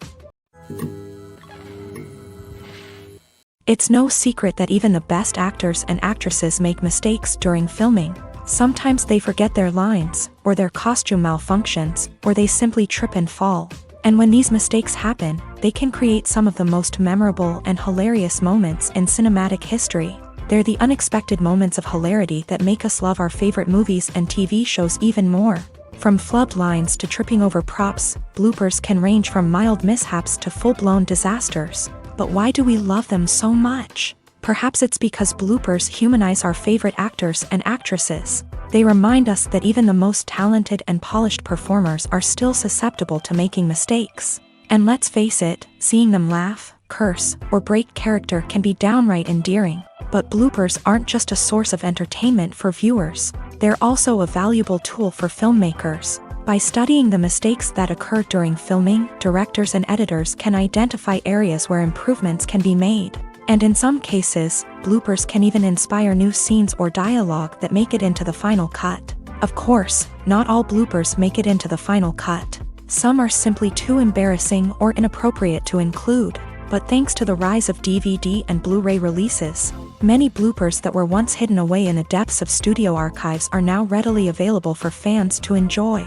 It's no secret that even the best actors and actresses make mistakes during filming. Sometimes they forget their lines, or their costume malfunctions, or they simply trip and fall. And when these mistakes happen, they can create some of the most memorable and hilarious moments in cinematic history. They're the unexpected moments of hilarity that make us love our favorite movies and TV shows even more. From flubbed lines to tripping over props, bloopers can range from mild mishaps to full-blown disasters. But why do we love them so much? Perhaps it's because bloopers humanize our favorite actors and actresses. They remind us that even the most talented and polished performers are still susceptible to making mistakes. And let's face it, seeing them laugh, curse, or break character can be downright endearing. But bloopers aren't just a source of entertainment for viewers. They're also a valuable tool for filmmakers. By studying the mistakes that occur during filming, directors and editors can identify areas where improvements can be made. And in some cases, bloopers can even inspire new scenes or dialogue that make it into the final cut. Of course, not all bloopers make it into the final cut. Some are simply too embarrassing or inappropriate to include. But thanks to the rise of DVD and Blu-ray releases, many bloopers that were once hidden away in the depths of studio archives are now readily available for fans to enjoy.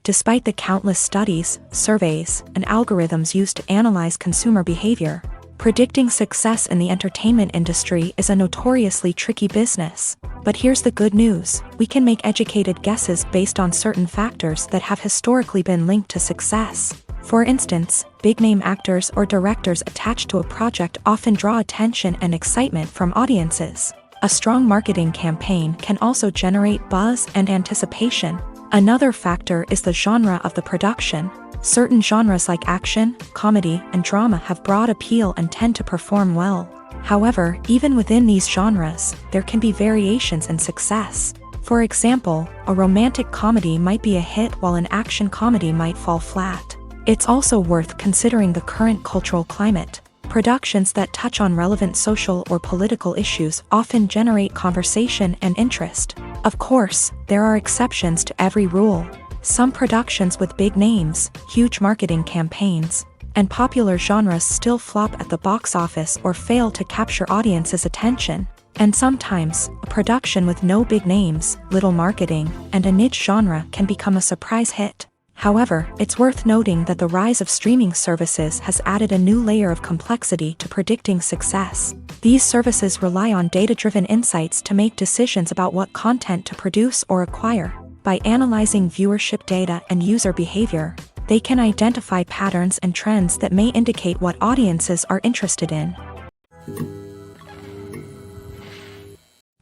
Despite the countless studies, surveys, and algorithms used to analyze consumer behavior, predicting success in the entertainment industry is a notoriously tricky business. But here's the good news: we can make educated guesses based on certain factors that have historically been linked to success. For instance, big-name actors or directors attached to a project often draw attention and excitement from audiences. A strong marketing campaign can also generate buzz and anticipation. Another factor is the genre of the production. Certain genres like action, comedy, and drama have broad appeal and tend to perform well. However, even within these genres, there can be variations in success. For example, a romantic comedy might be a hit while an action comedy might fall flat. It's also worth considering the current cultural climate. Productions that touch on relevant social or political issues often generate conversation and interest. Of course, there are exceptions to every rule. Some productions with big names, huge marketing campaigns, and popular genres still flop at the box office or fail to capture audiences' attention. And sometimes, a production with no big names, little marketing, and a niche genre can become a surprise hit. However, it's worth noting that the rise of streaming services has added a new layer of complexity to predicting success. These services rely on data-driven insights to make decisions about what content to produce or acquire. By analyzing viewership data and user behavior, they can identify patterns and trends that may indicate what audiences are interested in.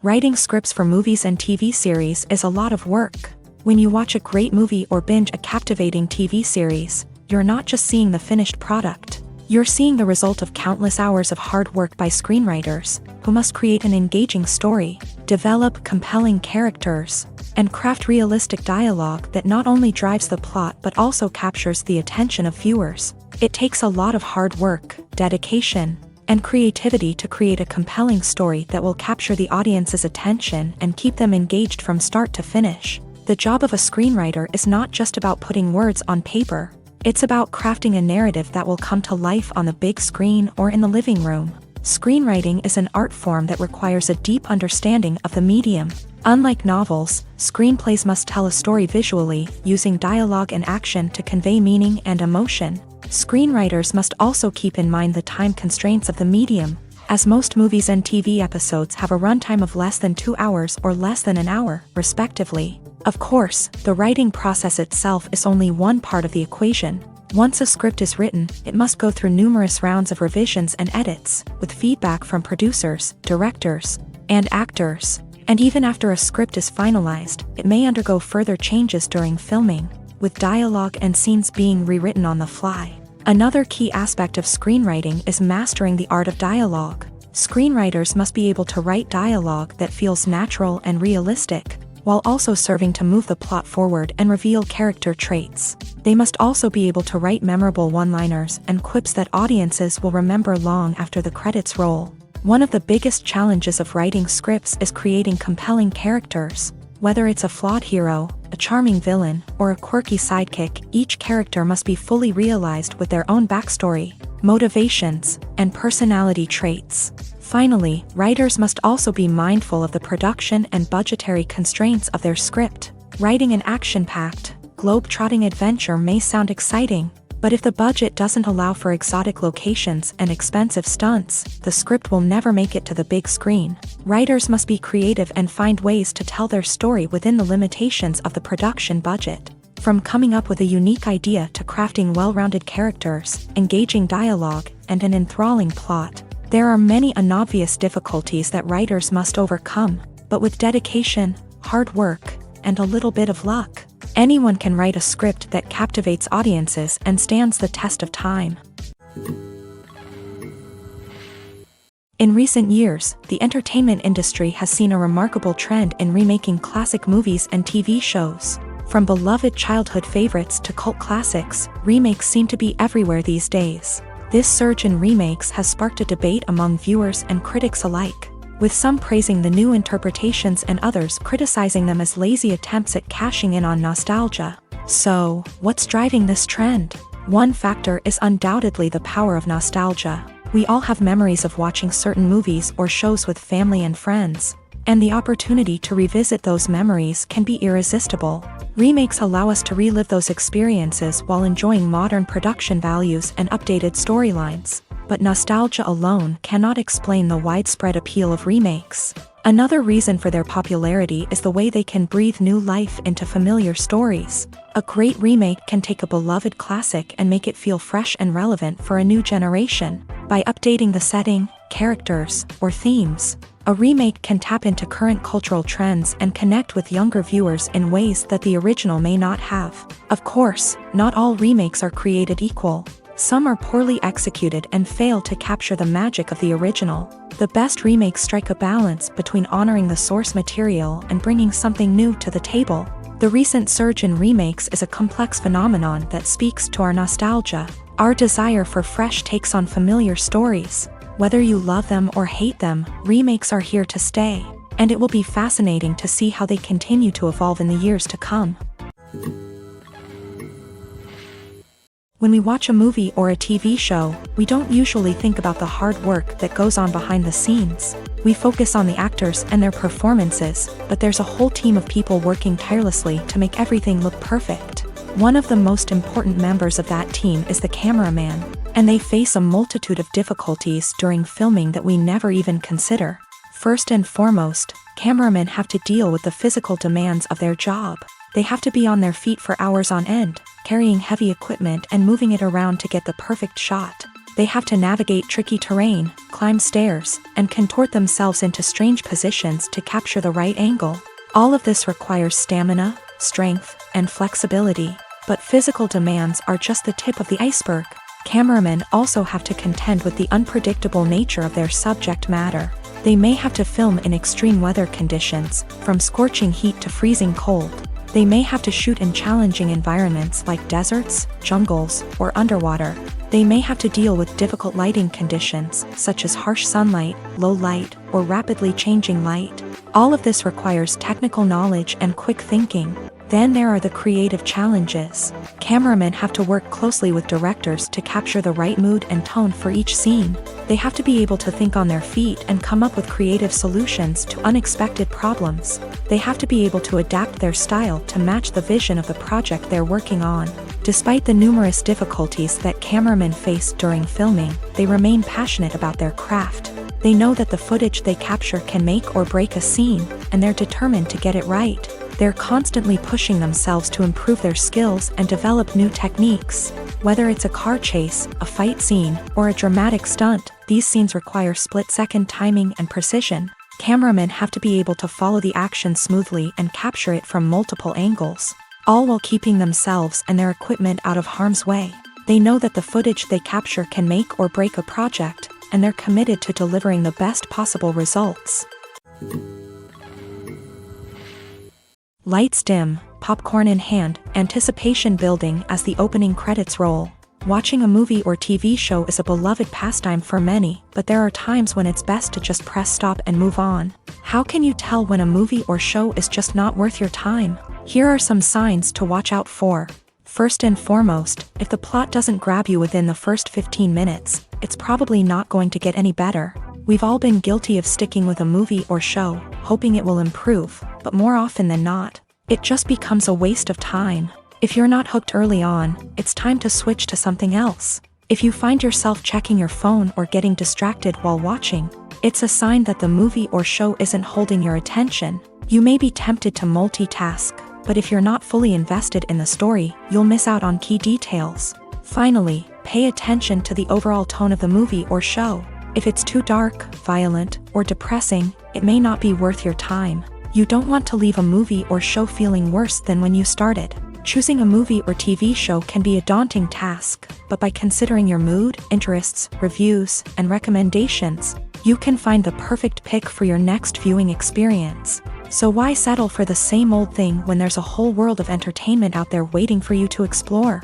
Writing scripts for movies and TV series is a lot of work. When you watch a great movie or binge a captivating TV series, you're not just seeing the finished product. You're seeing the result of countless hours of hard work by screenwriters, who must create an engaging story, develop compelling characters, and craft realistic dialogue that not only drives the plot but also captures the attention of viewers. It takes a lot of hard work, dedication, and creativity to create a compelling story that will capture the audience's attention and keep them engaged from start to finish. The job of a screenwriter is not just about putting words on paper. It's about crafting a narrative that will come to life on the big screen or in the living room. Screenwriting is an art form that requires a deep understanding of the medium. Unlike novels, screenplays must tell a story visually, using dialogue and action to convey meaning and emotion. Screenwriters must also keep in mind the time constraints of the medium, as most movies and TV episodes have a runtime of less than 2 hours or less than an hour, respectively. Of course, the writing process itself is only one part of the equation. Once a script is written, it must go through numerous rounds of revisions and edits, with feedback from producers, directors, and actors. And even after a script is finalized, it may undergo further changes during filming, with dialogue and scenes being rewritten on the fly. Another key aspect of screenwriting is mastering the art of dialogue. Screenwriters must be able to write dialogue that feels natural and realistic, while also serving to move the plot forward and reveal character traits. They must also be able to write memorable one-liners and quips that audiences will remember long after the credits roll. One of the biggest challenges of writing scripts is creating compelling characters. Whether it's a flawed hero, a charming villain, or a quirky sidekick, each character must be fully realized with their own backstory, motivations, and personality traits. Finally, writers must also be mindful of the production and budgetary constraints of their script. Writing an action-packed, globe-trotting adventure may sound exciting, but if the budget doesn't allow for exotic locations and expensive stunts, the script will never make it to the big screen. Writers must be creative and find ways to tell their story within the limitations of the production budget. From coming up with a unique idea to crafting well-rounded characters, engaging dialogue, and an enthralling plot, there are many unobvious difficulties that writers must overcome, but with dedication, hard work, and a little bit of luck, anyone can write a script that captivates audiences and stands the test of time. In recent years, the entertainment industry has seen a remarkable trend in remaking classic movies and TV shows. From beloved childhood favorites to cult classics, remakes seem to be everywhere these days. This surge in remakes has sparked a debate among viewers and critics alike, with some praising the new interpretations and others criticizing them as lazy attempts at cashing in on nostalgia. So, what's driving this trend? One factor is undoubtedly the power of nostalgia. We all have memories of watching certain movies or shows with family and friends, and the opportunity to revisit those memories can be irresistible. Remakes allow us to relive those experiences while enjoying modern production values and updated storylines. But nostalgia alone cannot explain the widespread appeal of remakes. Another reason for their popularity is the way they can breathe new life into familiar stories. A great remake can take a beloved classic and make it feel fresh and relevant for a new generation. By updating the setting, characters, or themes, a remake can tap into current cultural trends and connect with younger viewers in ways that the original may not have. Of course, not all remakes are created equal. Some are poorly executed and fail to capture the magic of the original. The best remakes strike a balance between honoring the source material and bringing something new to the table. The recent surge in remakes is a complex phenomenon that speaks to our nostalgia, our desire for fresh takes on familiar stories. Whether you love them or hate them, remakes are here to stay, and it will be fascinating to see how they continue to evolve in the years to come. When we watch a movie or a TV show, we don't usually think about the hard work that goes on behind the scenes. We focus on the actors and their performances, but there's a whole team of people working tirelessly to make everything look perfect. One of the most important members of that team is the cameraman, and they face a multitude of difficulties during filming that we never even consider. First and foremost, cameramen have to deal with the physical demands of their job. They have to be on their feet for hours on end, carrying heavy equipment and moving it around to get the perfect shot. They have to navigate tricky terrain, climb stairs, and contort themselves into strange positions to capture the right angle. All of this requires stamina, strength, and flexibility. But physical demands are just the tip of the iceberg. Cameramen also have to contend with the unpredictable nature of their subject matter. They may have to film in extreme weather conditions, from scorching heat to freezing cold. They may have to shoot in challenging environments like deserts, jungles, or underwater. They may have to deal with difficult lighting conditions, such as harsh sunlight, low light, or rapidly changing light. All of this requires technical knowledge and quick thinking. Then there are the creative challenges. Cameramen have to work closely with directors to capture the right mood and tone for each scene. They have to be able to think on their feet and come up with creative solutions to unexpected problems. They have to be able to adapt their style to match the vision of the project they're working on. Despite the numerous difficulties that cameramen face during filming, they remain passionate about their craft. They know that the footage they capture can make or break a scene, and they're determined to get it right. They're constantly pushing themselves to improve their skills and develop new techniques. Whether it's a car chase, a fight scene, or a dramatic stunt, these scenes require split-second timing and precision. Cameramen have to be able to follow the action smoothly and capture it from multiple angles, all while keeping themselves and their equipment out of harm's way. They know that the footage they capture can make or break a project, and they're committed to delivering the best possible results. Lights dim, popcorn in hand, anticipation building as the opening credits roll. Watching a movie or TV show is a beloved pastime for many, but there are times when it's best to just press stop and move on. How can you tell when a movie or show is just not worth your time? Here are some signs to watch out for. First and foremost, if the plot doesn't grab you within the first 15 minutes, it's probably not going to get any better. We've all been guilty of sticking with a movie or show, hoping it will improve, but more often than not, it just becomes a waste of time. If you're not hooked early on, it's time to switch to something else. If you find yourself checking your phone or getting distracted while watching, it's a sign that the movie or show isn't holding your attention. You may be tempted to multitask, but if you're not fully invested in the story, you'll miss out on key details. Finally, pay attention to the overall tone of the movie or show. If it's too dark, violent, or depressing, it may not be worth your time. You don't want to leave a movie or show feeling worse than when you started. Choosing a movie or TV show can be a daunting task, but by considering your mood, interests, reviews, and recommendations, you can find the perfect pick for your next viewing experience. So why settle for the same old thing when there's a whole world of entertainment out there waiting for you to explore?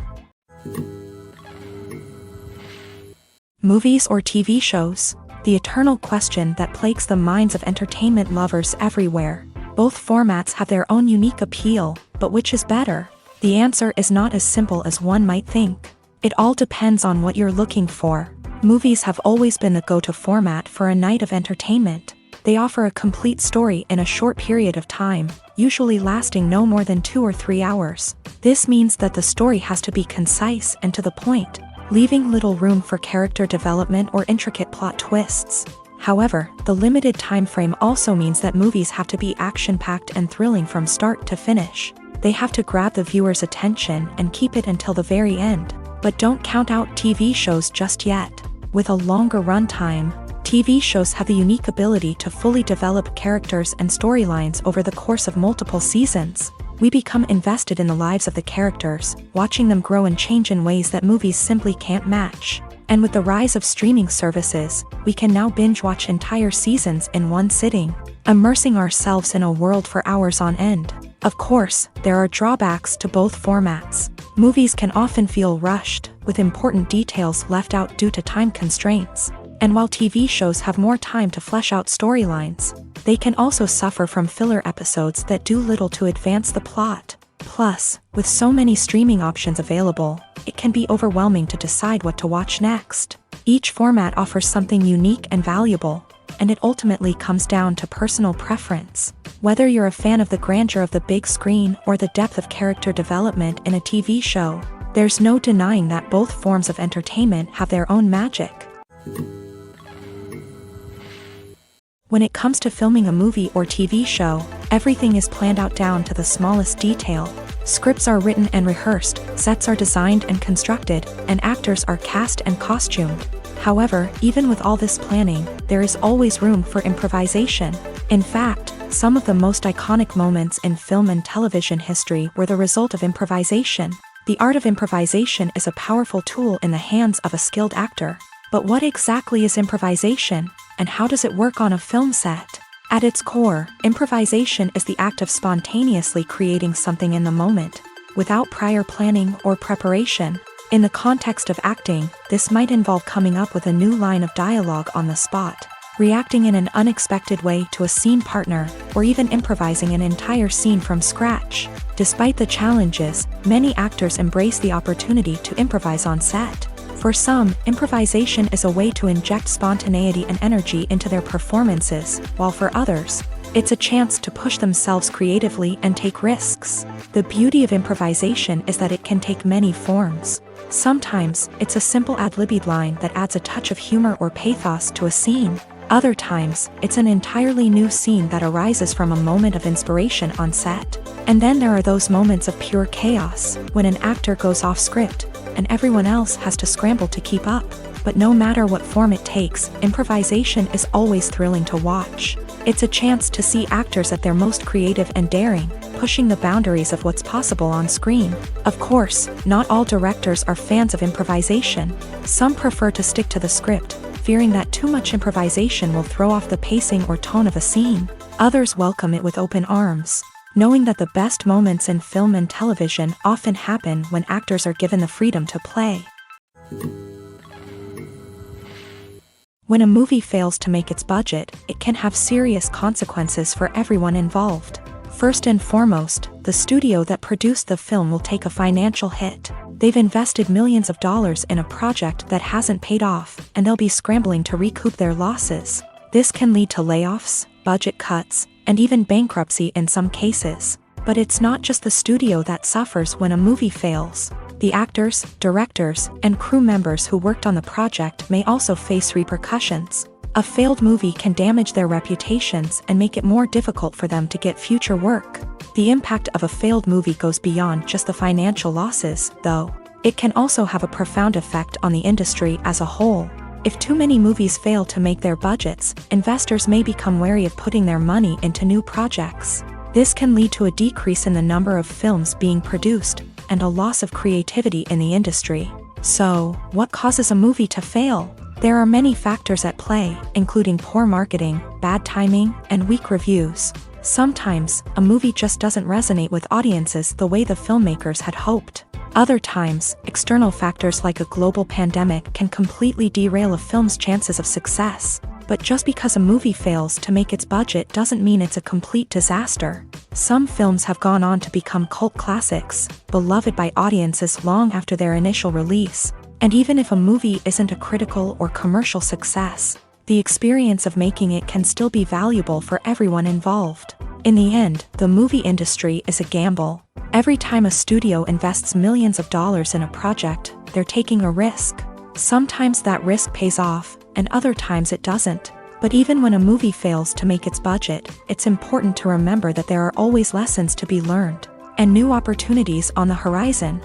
Movies or TV shows? The eternal question that plagues the minds of entertainment lovers everywhere. Both formats have their own unique appeal, but which is better? The answer is not as simple as one might think. It all depends on what you're looking for. Movies have always been the go-to format for a night of entertainment. They offer a complete story in a short period of time, usually lasting no more than 2 or 3 hours. This means that the story has to be concise and to the point, leaving little room for character development or intricate plot twists. However, the limited time frame also means that movies have to be action-packed and thrilling from start to finish. They have to grab the viewer's attention and keep it until the very end. But don't count out TV shows just yet. With a longer runtime, TV shows have the unique ability to fully develop characters and storylines over the course of multiple seasons. We become invested in the lives of the characters, watching them grow and change in ways that movies simply can't match. And with the rise of streaming services, we can now binge-watch entire seasons in one sitting, immersing ourselves in a world for hours on end. Of course, there are drawbacks to both formats. Movies can often feel rushed, with important details left out due to time constraints. And while TV shows have more time to flesh out storylines, they can also suffer from filler episodes that do little to advance the plot. Plus, with so many streaming options available, it can be overwhelming to decide what to watch next. Each format offers something unique and valuable, and it ultimately comes down to personal preference. Whether you're a fan of the grandeur of the big screen or the depth of character development in a TV show, there's no denying that both forms of entertainment have their own magic. When it comes to filming a movie or TV show, everything is planned out down to the smallest detail. Scripts are written and rehearsed, sets are designed and constructed, and actors are cast and costumed. However, even with all this planning, there is always room for improvisation. In fact, some of the most iconic moments in film and television history were the result of improvisation. The art of improvisation is a powerful tool in the hands of a skilled actor. But what exactly is improvisation, and how does it work on a film set? At its core, improvisation is the act of spontaneously creating something in the moment, without prior planning or preparation. In the context of acting, this might involve coming up with a new line of dialogue on the spot, reacting in an unexpected way to a scene partner, or even improvising an entire scene from scratch. Despite the challenges, many actors embrace the opportunity to improvise on set. For some, improvisation is a way to inject spontaneity and energy into their performances, while for others, it's a chance to push themselves creatively and take risks. The beauty of improvisation is that it can take many forms. Sometimes, it's a simple ad-libbed line that adds a touch of humor or pathos to a scene. Other times, it's an entirely new scene that arises from a moment of inspiration on set. And then there are those moments of pure chaos, when an actor goes off script, and everyone else has to scramble to keep up. But no matter what form it takes, improvisation is always thrilling to watch. It's a chance to see actors at their most creative and daring, pushing the boundaries of what's possible on screen. Of course, not all directors are fans of improvisation. Some prefer to stick to the script, fearing that too much improvisation will throw off the pacing or tone of a scene. Others welcome it with open arms, knowing that the best moments in film and television often happen when actors are given the freedom to play. When a movie fails to make its budget, it can have serious consequences for everyone involved. First and foremost, the studio that produced the film will take a financial hit. They've invested millions of dollars in a project that hasn't paid off, and they'll be scrambling to recoup their losses. This can lead to layoffs, budget cuts, and even bankruptcy in some cases. But it's not just the studio that suffers when a movie fails. The actors, directors, and crew members who worked on the project may also face repercussions. A failed movie can damage their reputations and make it more difficult for them to get future work. The impact of a failed movie goes beyond just the financial losses, though. It can also have a profound effect on the industry as a whole. If too many movies fail to make their budgets, investors may become wary of putting their money into new projects. This can lead to a decrease in the number of films being produced, and a loss of creativity in the industry. So, what causes a movie to fail? There are many factors at play, including poor marketing, bad timing, and weak reviews. Sometimes, a movie just doesn't resonate with audiences the way the filmmakers had hoped. Other times, external factors like a global pandemic can completely derail a film's chances of success. But just because a movie fails to make its budget doesn't mean it's a complete disaster. Some films have gone on to become cult classics, beloved by audiences long after their initial release. And even if a movie isn't a critical or commercial success, the experience of making it can still be valuable for everyone involved. In the end, the movie industry is a gamble. Every time a studio invests millions of dollars in a project, they're taking a risk. Sometimes that risk pays off, and other times it doesn't. But even when a movie fails to make its budget, it's important to remember that there are always lessons to be learned, and new opportunities on the horizon.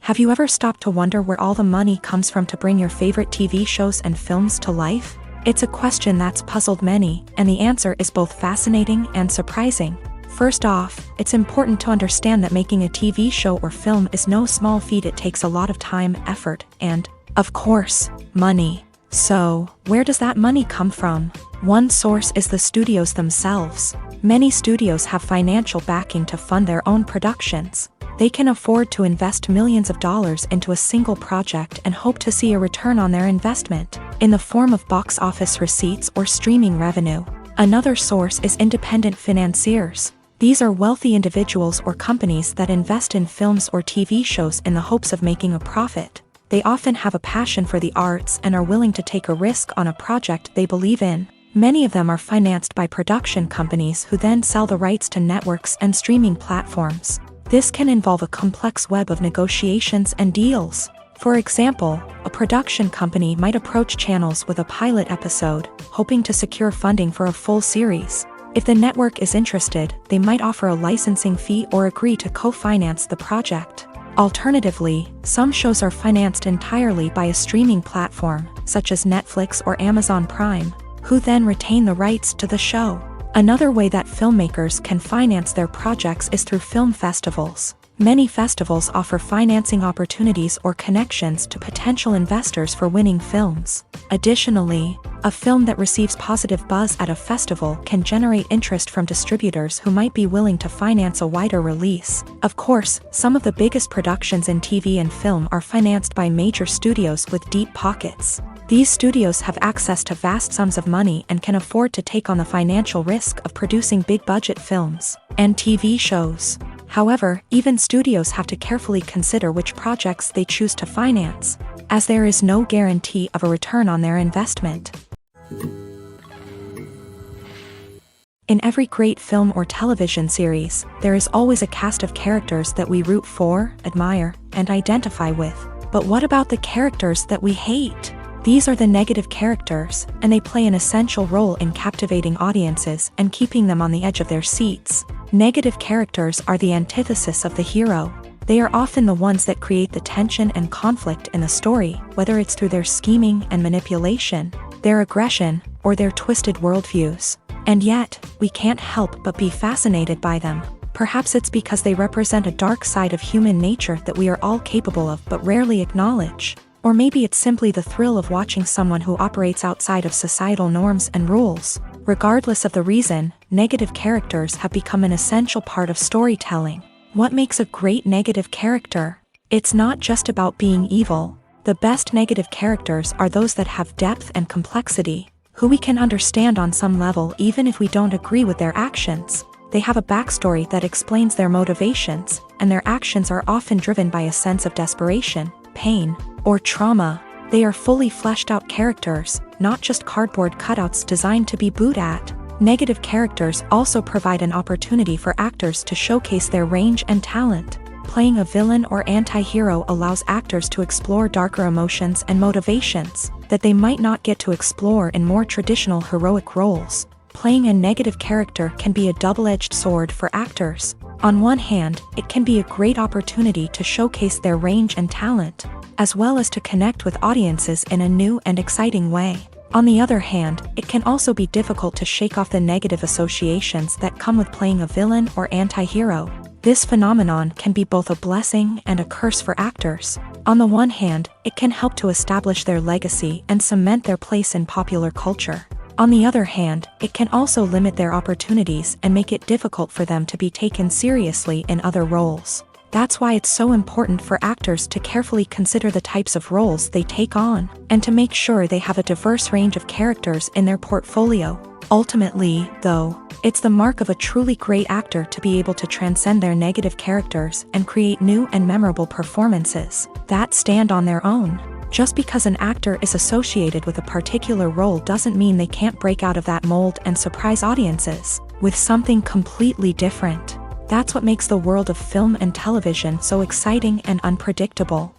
Have you ever stopped to wonder where all the money comes from to bring your favorite TV shows and films to life? It's a question that's puzzled many, and the answer is both fascinating and surprising. First off, it's important to understand that making a TV show or film is no small feat. It takes a lot of time, effort, and, of course, money. So, where does that money come from? One source is the studios themselves. Many studios have financial backing to fund their own productions. They can afford to invest millions of dollars into a single project and hope to see a return on their investment, in the form of box office receipts or streaming revenue. Another source is independent financiers. These are wealthy individuals or companies that invest in films or TV shows in the hopes of making a profit. They often have a passion for the arts and are willing to take a risk on a project they believe in. Many of them are financed by production companies who then sell the rights to networks and streaming platforms. This can involve a complex web of negotiations and deals. For example, a production company might approach channels with a pilot episode, hoping to secure funding for a full series. If the network is interested, they might offer a licensing fee or agree to co-finance the project. Alternatively, some shows are financed entirely by a streaming platform, such as Netflix or Amazon Prime, who then retain the rights to the show. Another way that filmmakers can finance their projects is through film festivals. Many festivals offer financing opportunities or connections to potential investors for winning films. Additionally, a film that receives positive buzz at a festival can generate interest from distributors who might be willing to finance a wider release. Of course, some of the biggest productions in TV and film are financed by major studios with deep pockets. These studios have access to vast sums of money and can afford to take on the financial risk of producing big-budget films and TV shows. However, even studios have to carefully consider which projects they choose to finance, as there is no guarantee of a return on their investment. In every great film or television series, there is always a cast of characters that we root for, admire, and identify with. But what about the characters that we hate? These are the negative characters, and they play an essential role in captivating audiences and keeping them on the edge of their seats. Negative characters are the antithesis of the hero. They are often the ones that create the tension and conflict in the story, whether it's through their scheming and manipulation, their aggression, or their twisted worldviews. And yet, we can't help but be fascinated by them. Perhaps it's because they represent a dark side of human nature that we are all capable of but rarely acknowledge. Or maybe it's simply the thrill of watching someone who operates outside of societal norms and rules. Regardless of the reason, negative characters have become an essential part of storytelling. What makes a great negative character? It's not just about being evil. The best negative characters are those that have depth and complexity, who we can understand on some level even if we don't agree with their actions. They have a backstory that explains their motivations, and their actions are often driven by a sense of desperation, pain, or trauma. They are fully fleshed out characters, not just cardboard cutouts designed to be booed at. Negative characters also provide an opportunity for actors to showcase their range and talent. Playing a villain or anti-hero allows actors to explore darker emotions and motivations that they might not get to explore in more traditional heroic roles. Playing a negative character can be a double-edged sword for actors. On one hand, it can be a great opportunity to showcase their range and talent, as well as to connect with audiences in a new and exciting way. On the other hand, it can also be difficult to shake off the negative associations that come with playing a villain or anti-hero. This phenomenon can be both a blessing and a curse for actors. On the one hand, it can help to establish their legacy and cement their place in popular culture. On the other hand, it can also limit their opportunities and make it difficult for them to be taken seriously in other roles. That's why it's so important for actors to carefully consider the types of roles they take on, and to make sure they have a diverse range of characters in their portfolio. Ultimately, though, it's the mark of a truly great actor to be able to transcend their negative characters and create new and memorable performances that stand on their own. Just because an actor is associated with a particular role doesn't mean they can't break out of that mold and surprise audiences with something completely different. That's what makes the world of film and television so exciting and unpredictable.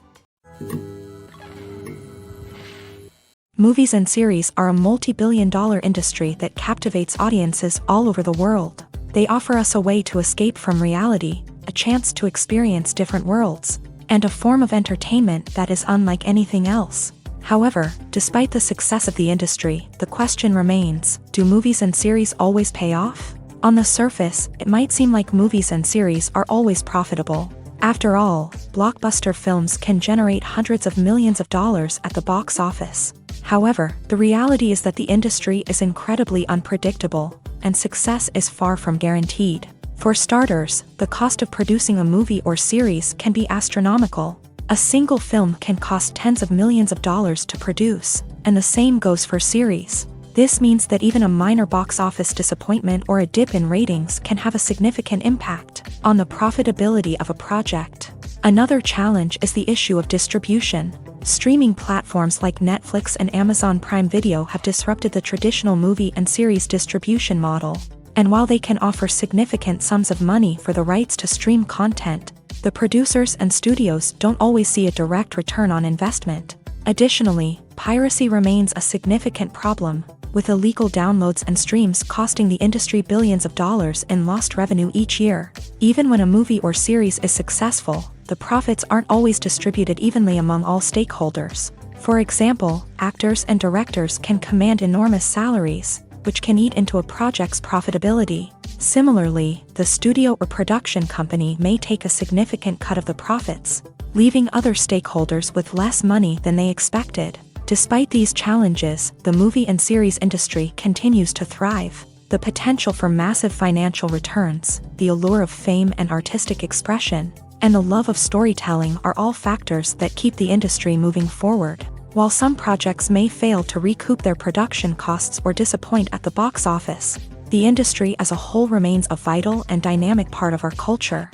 Movies and series are a multi-billion-dollar industry that captivates audiences all over the world. They offer us a way to escape from reality, a chance to experience different worlds, and a form of entertainment that is unlike anything else. However, despite the success of the industry, the question remains, do movies and series always pay off? On the surface, it might seem like movies and series are always profitable. After all, blockbuster films can generate hundreds of millions of dollars at the box office. However, the reality is that the industry is incredibly unpredictable, and success is far from guaranteed. For starters, the cost of producing a movie or series can be astronomical. A single film can cost tens of millions of dollars to produce, and the same goes for series. This means that even a minor box office disappointment or a dip in ratings can have a significant impact on the profitability of a project. Another challenge is the issue of distribution. Streaming platforms like Netflix and Amazon Prime Video have disrupted the traditional movie and series distribution model. And while they can offer significant sums of money for the rights to stream content, the producers and studios don't always see a direct return on investment. Additionally, piracy remains a significant problem, with illegal downloads and streams costing the industry billions of dollars in lost revenue each year. Even when a movie or series is successful, the profits aren't always distributed evenly among all stakeholders. For example, actors and directors can command enormous salaries, which can eat into a project's profitability. Similarly, the studio or production company may take a significant cut of the profits, leaving other stakeholders with less money than they expected. Despite these challenges, the movie and series industry continues to thrive. The potential for massive financial returns, the allure of fame and artistic expression, and the love of storytelling are all factors that keep the industry moving forward. While some projects may fail to recoup their production costs or disappoint at the box office, the industry as a whole remains a vital and dynamic part of our culture.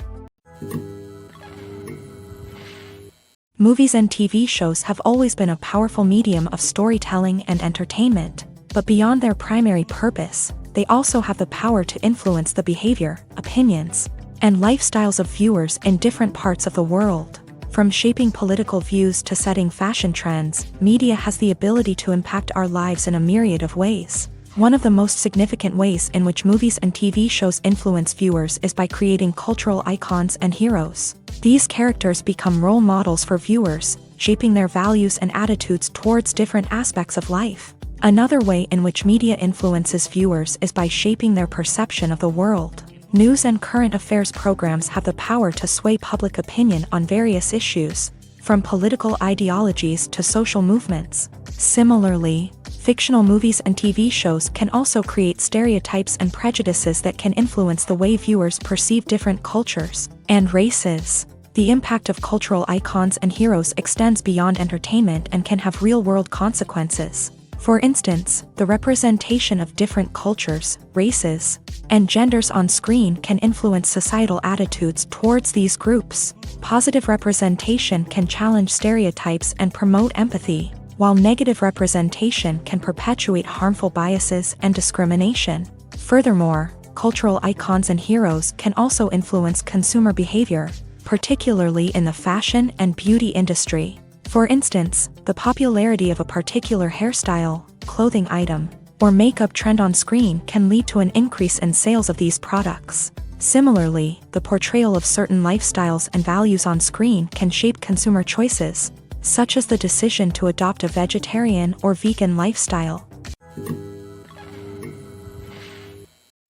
Movies and TV shows have always been a powerful medium of storytelling and entertainment, but beyond their primary purpose, they also have the power to influence the behavior, opinions, and lifestyles of viewers in different parts of the world. From shaping political views to setting fashion trends, media has the ability to impact our lives in a myriad of ways. One of the most significant ways in which movies and TV shows influence viewers is by creating cultural icons and heroes. These characters become role models for viewers, shaping their values and attitudes towards different aspects of life. Another way in which media influences viewers is by shaping their perception of the world. News and current affairs programs have the power to sway public opinion on various issues, from political ideologies to social movements. Similarly, fictional movies and TV shows can also create stereotypes and prejudices that can influence the way viewers perceive different cultures and races. The impact of cultural icons and heroes extends beyond entertainment and can have real-world consequences. For instance, the representation of different cultures, races, and genders on screen can influence societal attitudes towards these groups. Positive representation can challenge stereotypes and promote empathy, while negative representation can perpetuate harmful biases and discrimination. Furthermore, cultural icons and heroes can also influence consumer behavior, particularly in the fashion and beauty industry. For instance, the popularity of a particular hairstyle, clothing item, or makeup trend on screen can lead to an increase in sales of these products. Similarly, the portrayal of certain lifestyles and values on screen can shape consumer choices, such as the decision to adopt a vegetarian or vegan lifestyle.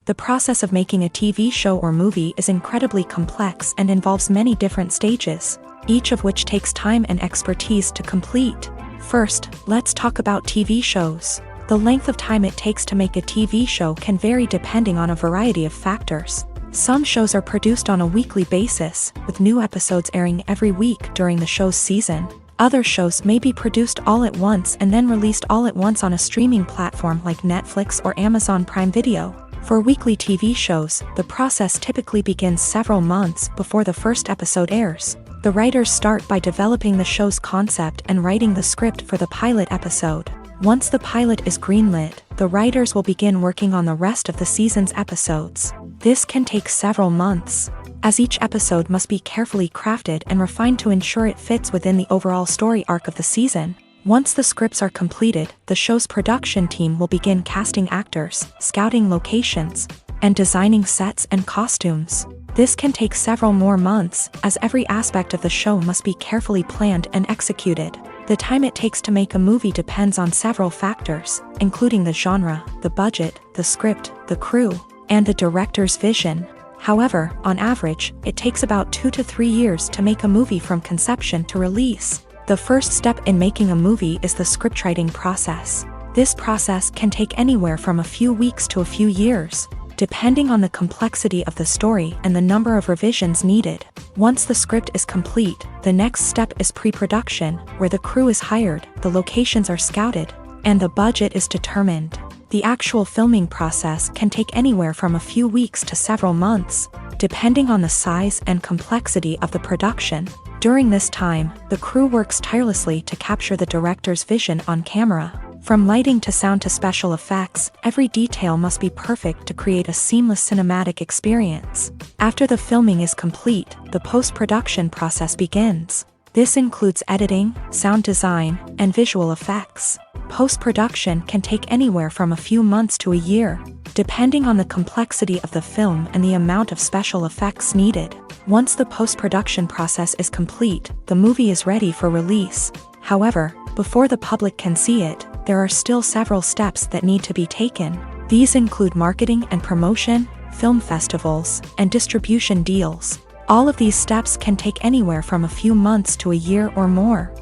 The process of making a TV show or movie is incredibly complex and involves many different stages, each of which takes time and expertise to complete. First, let's talk about TV shows. The length of time it takes to make a TV show can vary depending on a variety of factors. Some shows are produced on a weekly basis, with new episodes airing every week during the show's season. Other shows may be produced all at once and then released all at once on a streaming platform like Netflix or Amazon Prime Video. For weekly TV shows, the process typically begins several months before the first episode airs. The writers start by developing the show's concept and writing the script for the pilot episode. Once the pilot is greenlit, the writers will begin working on the rest of the season's episodes. This can take several months, as each episode must be carefully crafted and refined to ensure it fits within the overall story arc of the season. Once the scripts are completed, the show's production team will begin casting actors, scouting locations, and designing sets and costumes. This can take several more months, as every aspect of the show must be carefully planned and executed. The time it takes to make a movie depends on several factors, including the genre, the budget, the script, the crew, and the director's vision. However, on average, it takes about 2 to 3 years to make a movie from conception to release. The first step in making a movie is the scriptwriting process. This process can take anywhere from a few weeks to a few years, depending on the complexity of the story and the number of revisions needed. Once the script is complete, the next step is pre-production, where the crew is hired, the locations are scouted, and the budget is determined. The actual filming process can take anywhere from a few weeks to several months, depending on the size and complexity of the production. During this time, the crew works tirelessly to capture the director's vision on camera. From lighting to sound to special effects, every detail must be perfect to create a seamless cinematic experience. After the filming is complete, the post-production process begins. This includes editing, sound design, and visual effects. Post-production can take anywhere from a few months to a year, depending on the complexity of the film and the amount of special effects needed. Once the post-production process is complete, the movie is ready for release. However, before the public can see it, there are still several steps that need to be taken. These include marketing and promotion, film festivals, and distribution deals. All of these steps can take anywhere from a few months to a year or more.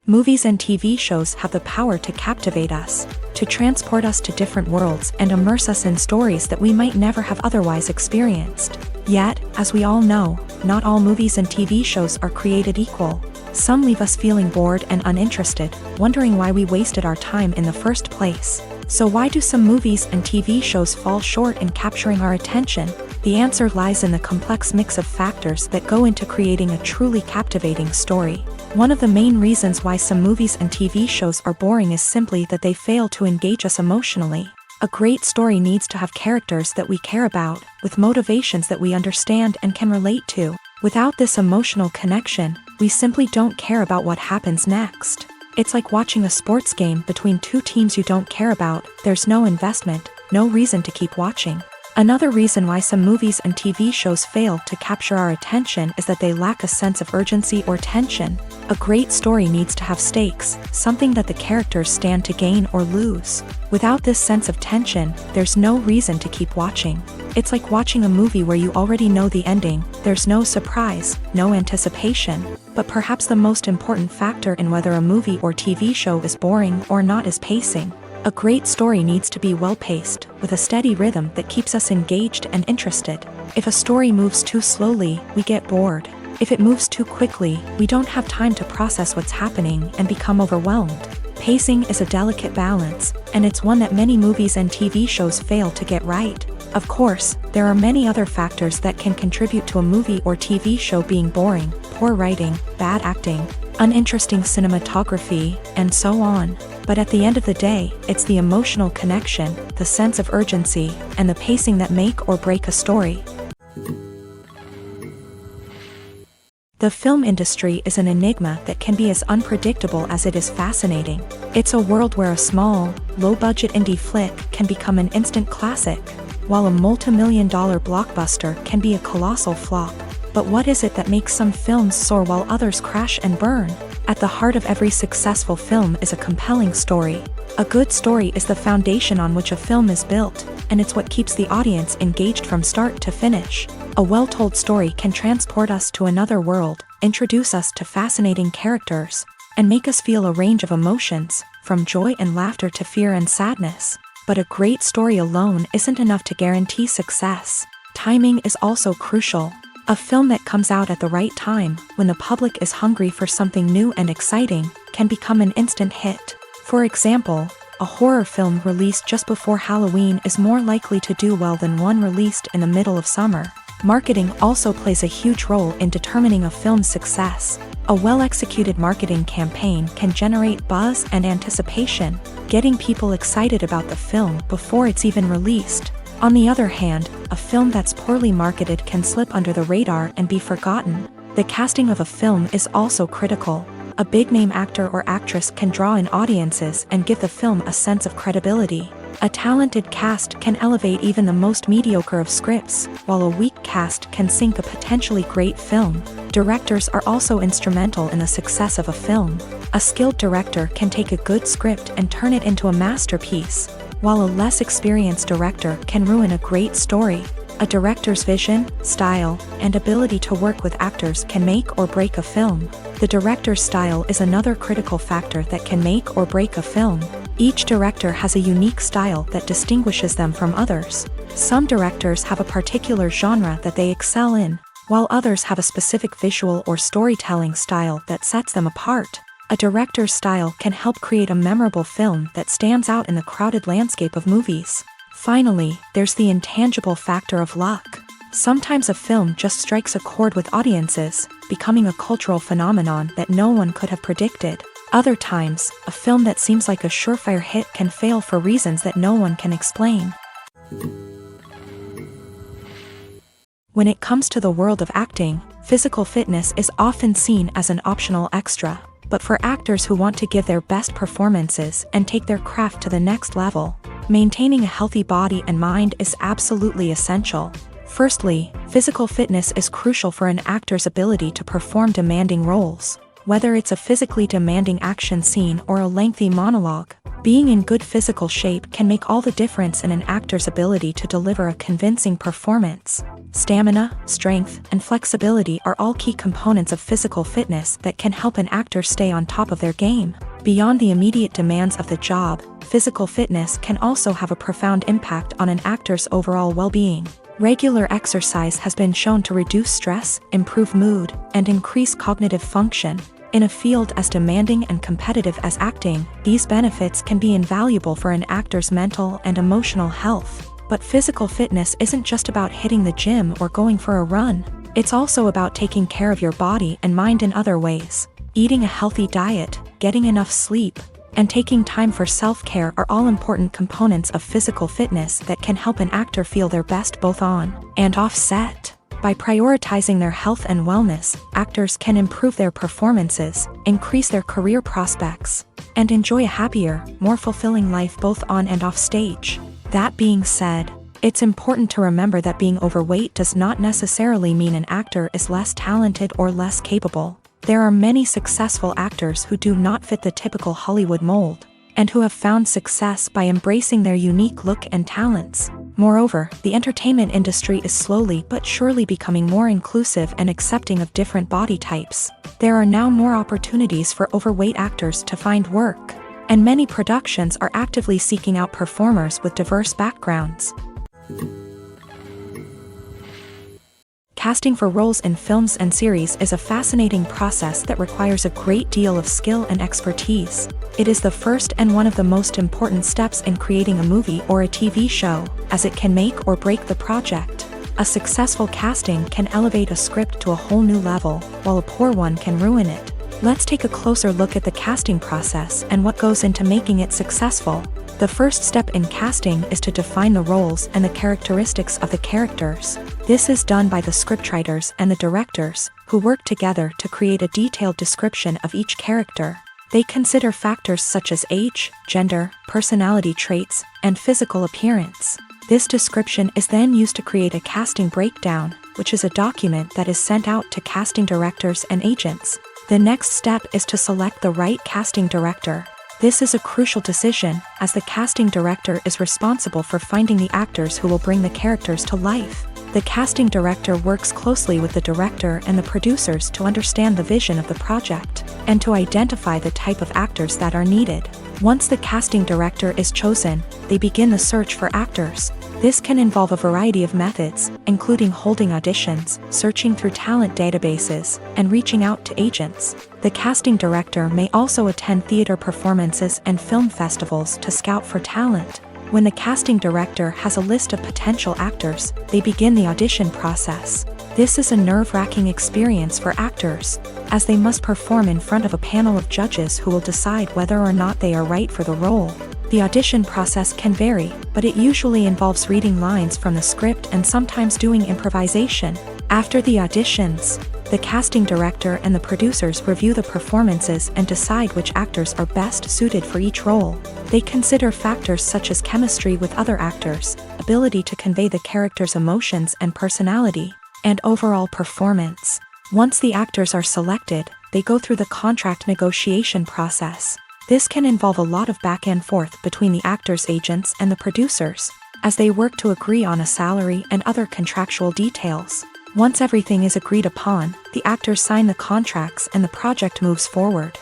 Movies and TV shows have the power to captivate us, to transport us to different worlds and immerse us in stories that we might never have otherwise experienced. Yet, as we all know, not all movies and TV shows are created equal. Some leave us feeling bored and uninterested, wondering why we wasted our time in the first place. So why do some movies and TV shows fall short in capturing our attention? The answer lies in the complex mix of factors that go into creating a truly captivating story. One of the main reasons why some movies and TV shows are boring is simply that they fail to engage us emotionally. A great story needs to have characters that we care about, with motivations that we understand and can relate to. Without this emotional connection, we simply don't care about what happens next. It's like watching a sports game between two teams you don't care about. There's no investment, no reason to keep watching. Another reason why some movies and TV shows fail to capture our attention is that they lack a sense of urgency or tension. A great story needs to have stakes, something that the characters stand to gain or lose. Without this sense of tension, there's no reason to keep watching. It's like watching a movie where you already know the ending. There's no surprise, no anticipation. But perhaps the most important factor in whether a movie or TV show is boring or not is pacing. A great story needs to be well-paced, with a steady rhythm that keeps us engaged and interested. If a story moves too slowly, we get bored. If it moves too quickly, we don't have time to process what's happening and become overwhelmed. Pacing is a delicate balance, and it's one that many movies and TV shows fail to get right. Of course, there are many other factors that can contribute to a movie or TV show being boring: poor writing, bad acting, uninteresting cinematography, and so on. But at the end of the day, it's the emotional connection, the sense of urgency, and the pacing that make or break a story. The film industry is an enigma that can be as unpredictable as it is fascinating. It's a world where a small, low-budget indie flick can become an instant classic, while a multi-million-dollar blockbuster can be a colossal flop. But what is it that makes some films soar while others crash and burn? At the heart of every successful film is a compelling story. A good story is the foundation on which a film is built, and it's what keeps the audience engaged from start to finish. A well-told story can transport us to another world, introduce us to fascinating characters, and make us feel a range of emotions, from joy and laughter to fear and sadness. But a great story alone isn't enough to guarantee success. Timing is also crucial. A film that comes out at the right time, when the public is hungry for something new and exciting, can become an instant hit. For example, a horror film released just before Halloween is more likely to do well than one released in the middle of summer. Marketing also plays a huge role in determining a film's success. A well-executed marketing campaign can generate buzz and anticipation, getting people excited about the film before it's even released. On the other hand, a film that's poorly marketed can slip under the radar and be forgotten. The casting of a film is also critical. A big-name actor or actress can draw in audiences and give the film a sense of credibility. A talented cast can elevate even the most mediocre of scripts, while a weak cast can sink a potentially great film. Directors are also instrumental in the success of a film. A skilled director can take a good script and turn it into a masterpiece, while a less experienced director can ruin a great story. A director's vision, style, and ability to work with actors can make or break a film. The director's style is another critical factor that can make or break a film. Each director has a unique style that distinguishes them from others. Some directors have a particular genre that they excel in, while others have a specific visual or storytelling style that sets them apart. A director's style can help create a memorable film that stands out in the crowded landscape of movies. Finally, there's the intangible factor of luck. Sometimes a film just strikes a chord with audiences, becoming a cultural phenomenon that no one could have predicted. Other times, a film that seems like a surefire hit can fail for reasons that no one can explain. When it comes to the world of acting, physical fitness is often seen as an optional extra. But for actors who want to give their best performances and take their craft to the next level, maintaining a healthy body and mind is absolutely essential. Firstly, physical fitness is crucial for an actor's ability to perform demanding roles. Whether it's a physically demanding action scene or a lengthy monologue, Being in good physical shape can make all the difference in an actor's ability to deliver a convincing performance. Stamina, strength, and flexibility are all key components of physical fitness that can help an actor stay on top of their game. Beyond the immediate demands of the job, physical fitness can also have a profound impact on an actor's overall well-being. Regular exercise has been shown to reduce stress, improve mood, and increase cognitive function. In a field as demanding and competitive as acting, these benefits can be invaluable for an actor's mental and emotional health. But physical fitness isn't just about hitting the gym or going for a run. It's also about taking care of your body and mind in other ways. Eating a healthy diet, getting enough sleep, and taking time for self-care are all important components of physical fitness that can help an actor feel their best both on and off set. By prioritizing their health and wellness, actors can improve their performances, increase their career prospects, and enjoy a happier, more fulfilling life both on and off stage. That being said, it's important to remember that being overweight does not necessarily mean an actor is less talented or less capable. There are many successful actors who do not fit the typical Hollywood mold, and who have found success by embracing their unique look and talents. Moreover, the entertainment industry is slowly but surely becoming more inclusive and accepting of different body types. There are now more opportunities for overweight actors to find work, and many productions are actively seeking out performers with diverse backgrounds. Casting for roles in films and series is a fascinating process that requires a great deal of skill and expertise. It is the first and one of the most important steps in creating a movie or a TV show, as it can make or break the project. A successful casting can elevate a script to a whole new level, while a poor one can ruin it. Let's take a closer look at the casting process and what goes into making it successful. The first step in casting is to define the roles and the characteristics of the characters. This is done by the scriptwriters and the directors, who work together to create a detailed description of each character. They consider factors such as age, gender, personality traits, and physical appearance. This description is then used to create a casting breakdown, which is a document that is sent out to casting directors and agents. The next step is to select the right casting director. This is a crucial decision, as the casting director is responsible for finding the actors who will bring the characters to life. The casting director works closely with the director and the producers to understand the vision of the project, and to identify the type of actors that are needed. Once the casting director is chosen, they begin the search for actors. This can involve a variety of methods, including holding auditions, searching through talent databases, and reaching out to agents. The casting director may also attend theater performances and film festivals to scout for talent. When the casting director has a list of potential actors, they begin the audition process. This is a nerve-wracking experience for actors, as they must perform in front of a panel of judges who will decide whether or not they are right for the role. The audition process can vary, but it usually involves reading lines from the script and sometimes doing improvisation. After the auditions, the casting director and the producers review the performances and decide which actors are best suited for each role. They consider factors such as chemistry with other actors, ability to convey the character's emotions and personality, and overall performance. Once the actors are selected, they go through the contract negotiation process. This can involve a lot of back and forth between the actors' agents and the producers, as they work to agree on a salary and other contractual details. Once everything is agreed upon, the actors sign the contracts and the project moves forward.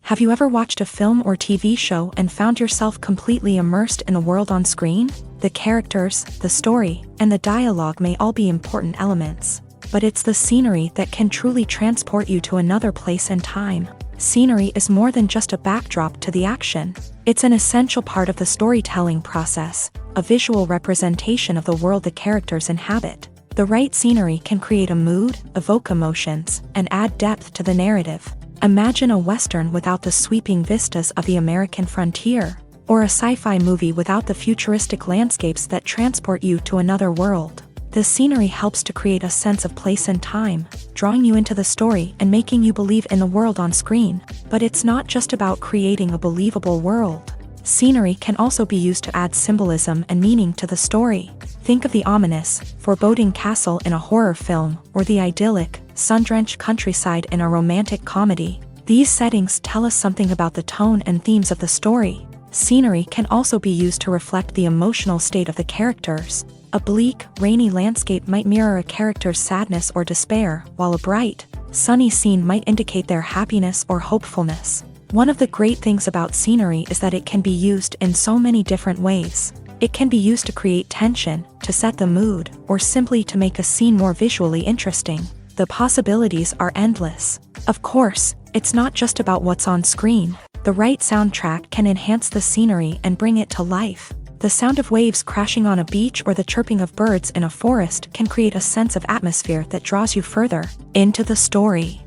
Have you ever watched a film or TV show and found yourself completely immersed in the world on screen? The characters, the story, and the dialogue may all be important elements, but it's the scenery that can truly transport you to another place and time. Scenery is more than just a backdrop to the action. It's an essential part of the storytelling process, a visual representation of the world the characters inhabit. The right scenery can create a mood, evoke emotions, and add depth to the narrative. Imagine a Western without the sweeping vistas of the American frontier, or a sci-fi movie without the futuristic landscapes that transport you to another world. The scenery helps to create a sense of place and time, drawing you into the story and making you believe in the world on screen. But it's not just about creating a believable world. Scenery can also be used to add symbolism and meaning to the story. Think of the ominous, foreboding castle in a horror film, or the idyllic, sun-drenched countryside in a romantic comedy. These settings tell us something about the tone and themes of the story. Scenery can also be used to reflect the emotional state of the characters. A bleak, rainy landscape might mirror a character's sadness or despair, while a bright, sunny scene might indicate their happiness or hopefulness. One of the great things about scenery is that it can be used in so many different ways. It can be used to create tension, to set the mood, or simply to make a scene more visually interesting. The possibilities are endless. Of course, it's not just about what's on screen. The right soundtrack can enhance the scenery and bring it to life. The sound of waves crashing on a beach or the chirping of birds in a forest can create a sense of atmosphere that draws you further into the story.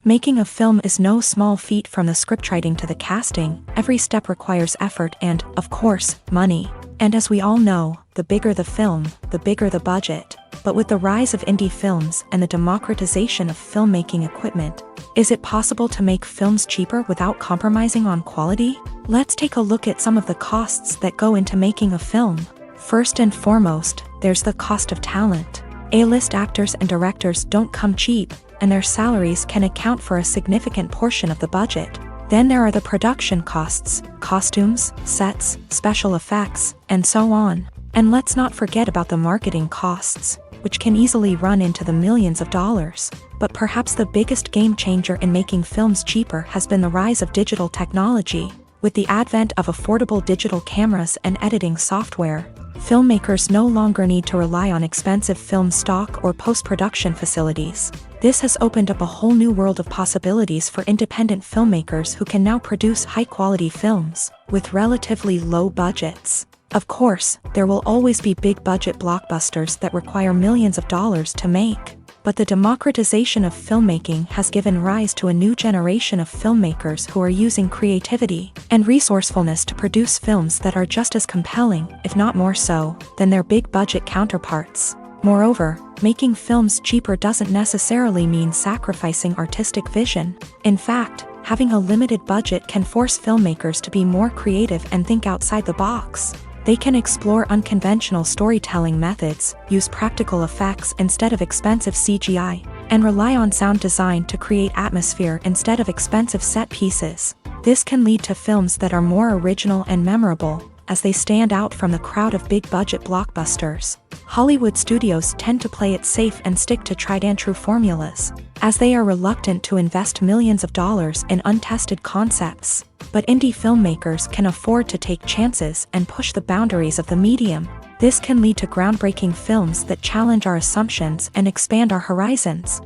Making a film is no small feat. From the scriptwriting to the casting, every step requires effort and, of course, money. And as we all know, the bigger the film, the bigger the budget. But with the rise of indie films and the democratization of filmmaking equipment, is it possible to make films cheaper without compromising on quality? Let's take a look at some of the costs that go into making a film. First and foremost, there's the cost of talent. A-list actors and directors don't come cheap, and their salaries can account for a significant portion of the budget. Then there are the production costs, costumes, sets, special effects, and so on. And let's not forget about the marketing costs, which can easily run into the millions of dollars. But perhaps the biggest game changer in making films cheaper has been the rise of digital technology. With the advent of affordable digital cameras and editing software, filmmakers no longer need to rely on expensive film stock or post-production facilities. This has opened up a whole new world of possibilities for independent filmmakers who can now produce high-quality films with relatively low budgets. Of course, there will always be big-budget blockbusters that require millions of dollars to make. But the democratization of filmmaking has given rise to a new generation of filmmakers who are using creativity and resourcefulness to produce films that are just as compelling, if not more so, than their big-budget counterparts. Moreover, making films cheaper doesn't necessarily mean sacrificing artistic vision. In fact, having a limited budget can force filmmakers to be more creative and think outside the box. They can explore unconventional storytelling methods, use practical effects instead of expensive CGI, and rely on sound design to create atmosphere instead of expensive set pieces. This can lead to films that are more original and memorable, as they stand out from the crowd of big-budget blockbusters. Hollywood studios tend to play it safe and stick to tried-and-true formulas, as they are reluctant to invest millions of dollars in untested concepts. But indie filmmakers can afford to take chances and push the boundaries of the medium. This can lead to groundbreaking films that challenge our assumptions and expand our horizons.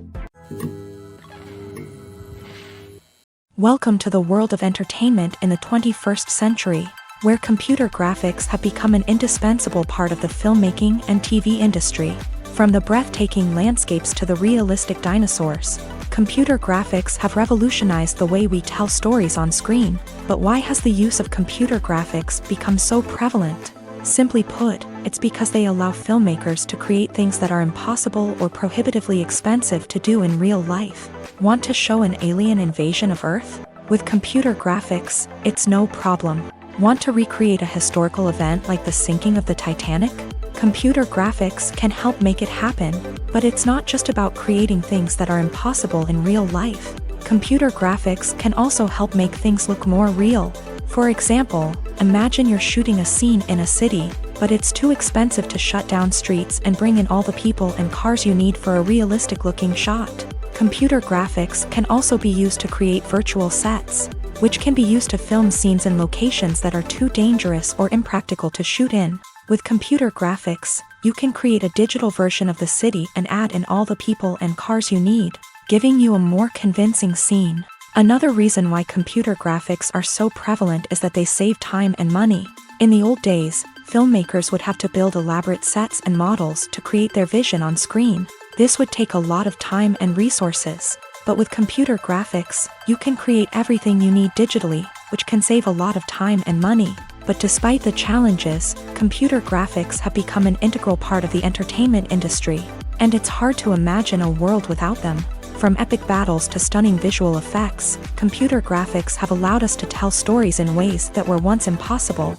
Welcome to the world of entertainment in the 21st century, where computer graphics have become an indispensable part of the filmmaking and TV industry. From the breathtaking landscapes to the realistic dinosaurs, computer graphics have revolutionized the way we tell stories on screen. But why has the use of computer graphics become so prevalent? Simply put, it's because they allow filmmakers to create things that are impossible or prohibitively expensive to do in real life. Want to show an alien invasion of Earth? With computer graphics, it's no problem. Want to recreate a historical event like the sinking of the Titanic? Computer graphics can help make it happen. But it's not just about creating things that are impossible in real life. Computer graphics can also help make things look more real. For example, imagine you're shooting a scene in a city, but it's too expensive to shut down streets and bring in all the people and cars you need for a realistic-looking shot. Computer graphics can also be used to create virtual sets, which can be used to film scenes in locations that are too dangerous or impractical to shoot in. With computer graphics, you can create a digital version of the city and add in all the people and cars you need, giving you a more convincing scene. Another reason why computer graphics are so prevalent is that they save time and money. In the old days, filmmakers would have to build elaborate sets and models to create their vision on screen. This would take a lot of time and resources. But with computer graphics, you can create everything you need digitally, which can save a lot of time and money. But despite the challenges, computer graphics have become an integral part of the entertainment industry, and it's hard to imagine a world without them. From epic battles to stunning visual effects, computer graphics have allowed us to tell stories in ways that were once impossible.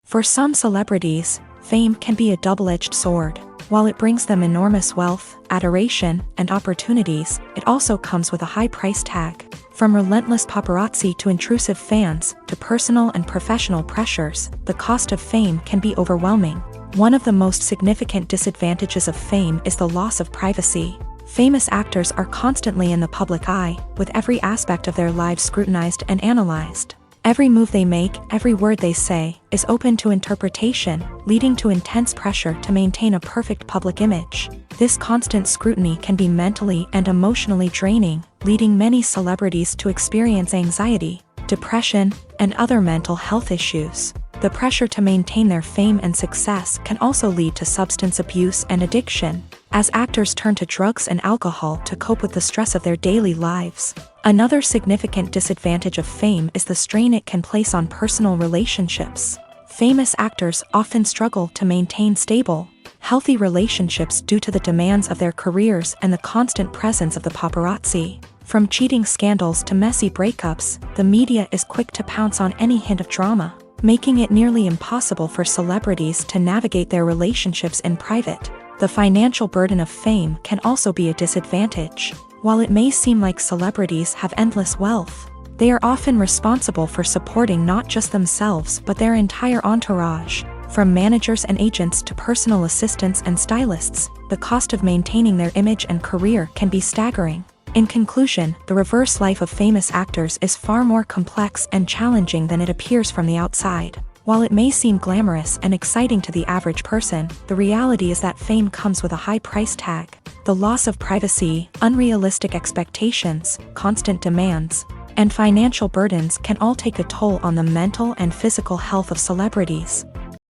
For some celebrities, fame can be a double-edged sword. While it brings them enormous wealth, adoration, and opportunities, it also comes with a high price tag. From relentless paparazzi to intrusive fans, to personal and professional pressures, the cost of fame can be overwhelming. One of the most significant disadvantages of fame is the loss of privacy. Famous actors are constantly in the public eye, with every aspect of their lives scrutinized and analyzed. Every move they make, every word they say, is open to interpretation, leading to intense pressure to maintain a perfect public image. This constant scrutiny can be mentally and emotionally draining, leading many celebrities to experience anxiety, depression, and other mental health issues. The pressure to maintain their fame and success can also lead to substance abuse and addiction, as actors turn to drugs and alcohol to cope with the stress of their daily lives. Another significant disadvantage of fame is the strain it can place on personal relationships. Famous actors often struggle to maintain stable, healthy relationships due to the demands of their careers and the constant presence of the paparazzi. From cheating scandals to messy breakups, the media is quick to pounce on any hint of drama, making it nearly impossible for celebrities to navigate their relationships in private. The financial burden of fame can also be a disadvantage. While it may seem like celebrities have endless wealth, they are often responsible for supporting not just themselves but their entire entourage. From managers and agents to personal assistants and stylists, the cost of maintaining their image and career can be staggering. In conclusion, the reverse life of famous actors is far more complex and challenging than it appears from the outside. While it may seem glamorous and exciting to the average person, the reality is that fame comes with a high price tag. The loss of privacy, unrealistic expectations, constant demands, and financial burdens can all take a toll on the mental and physical health of celebrities.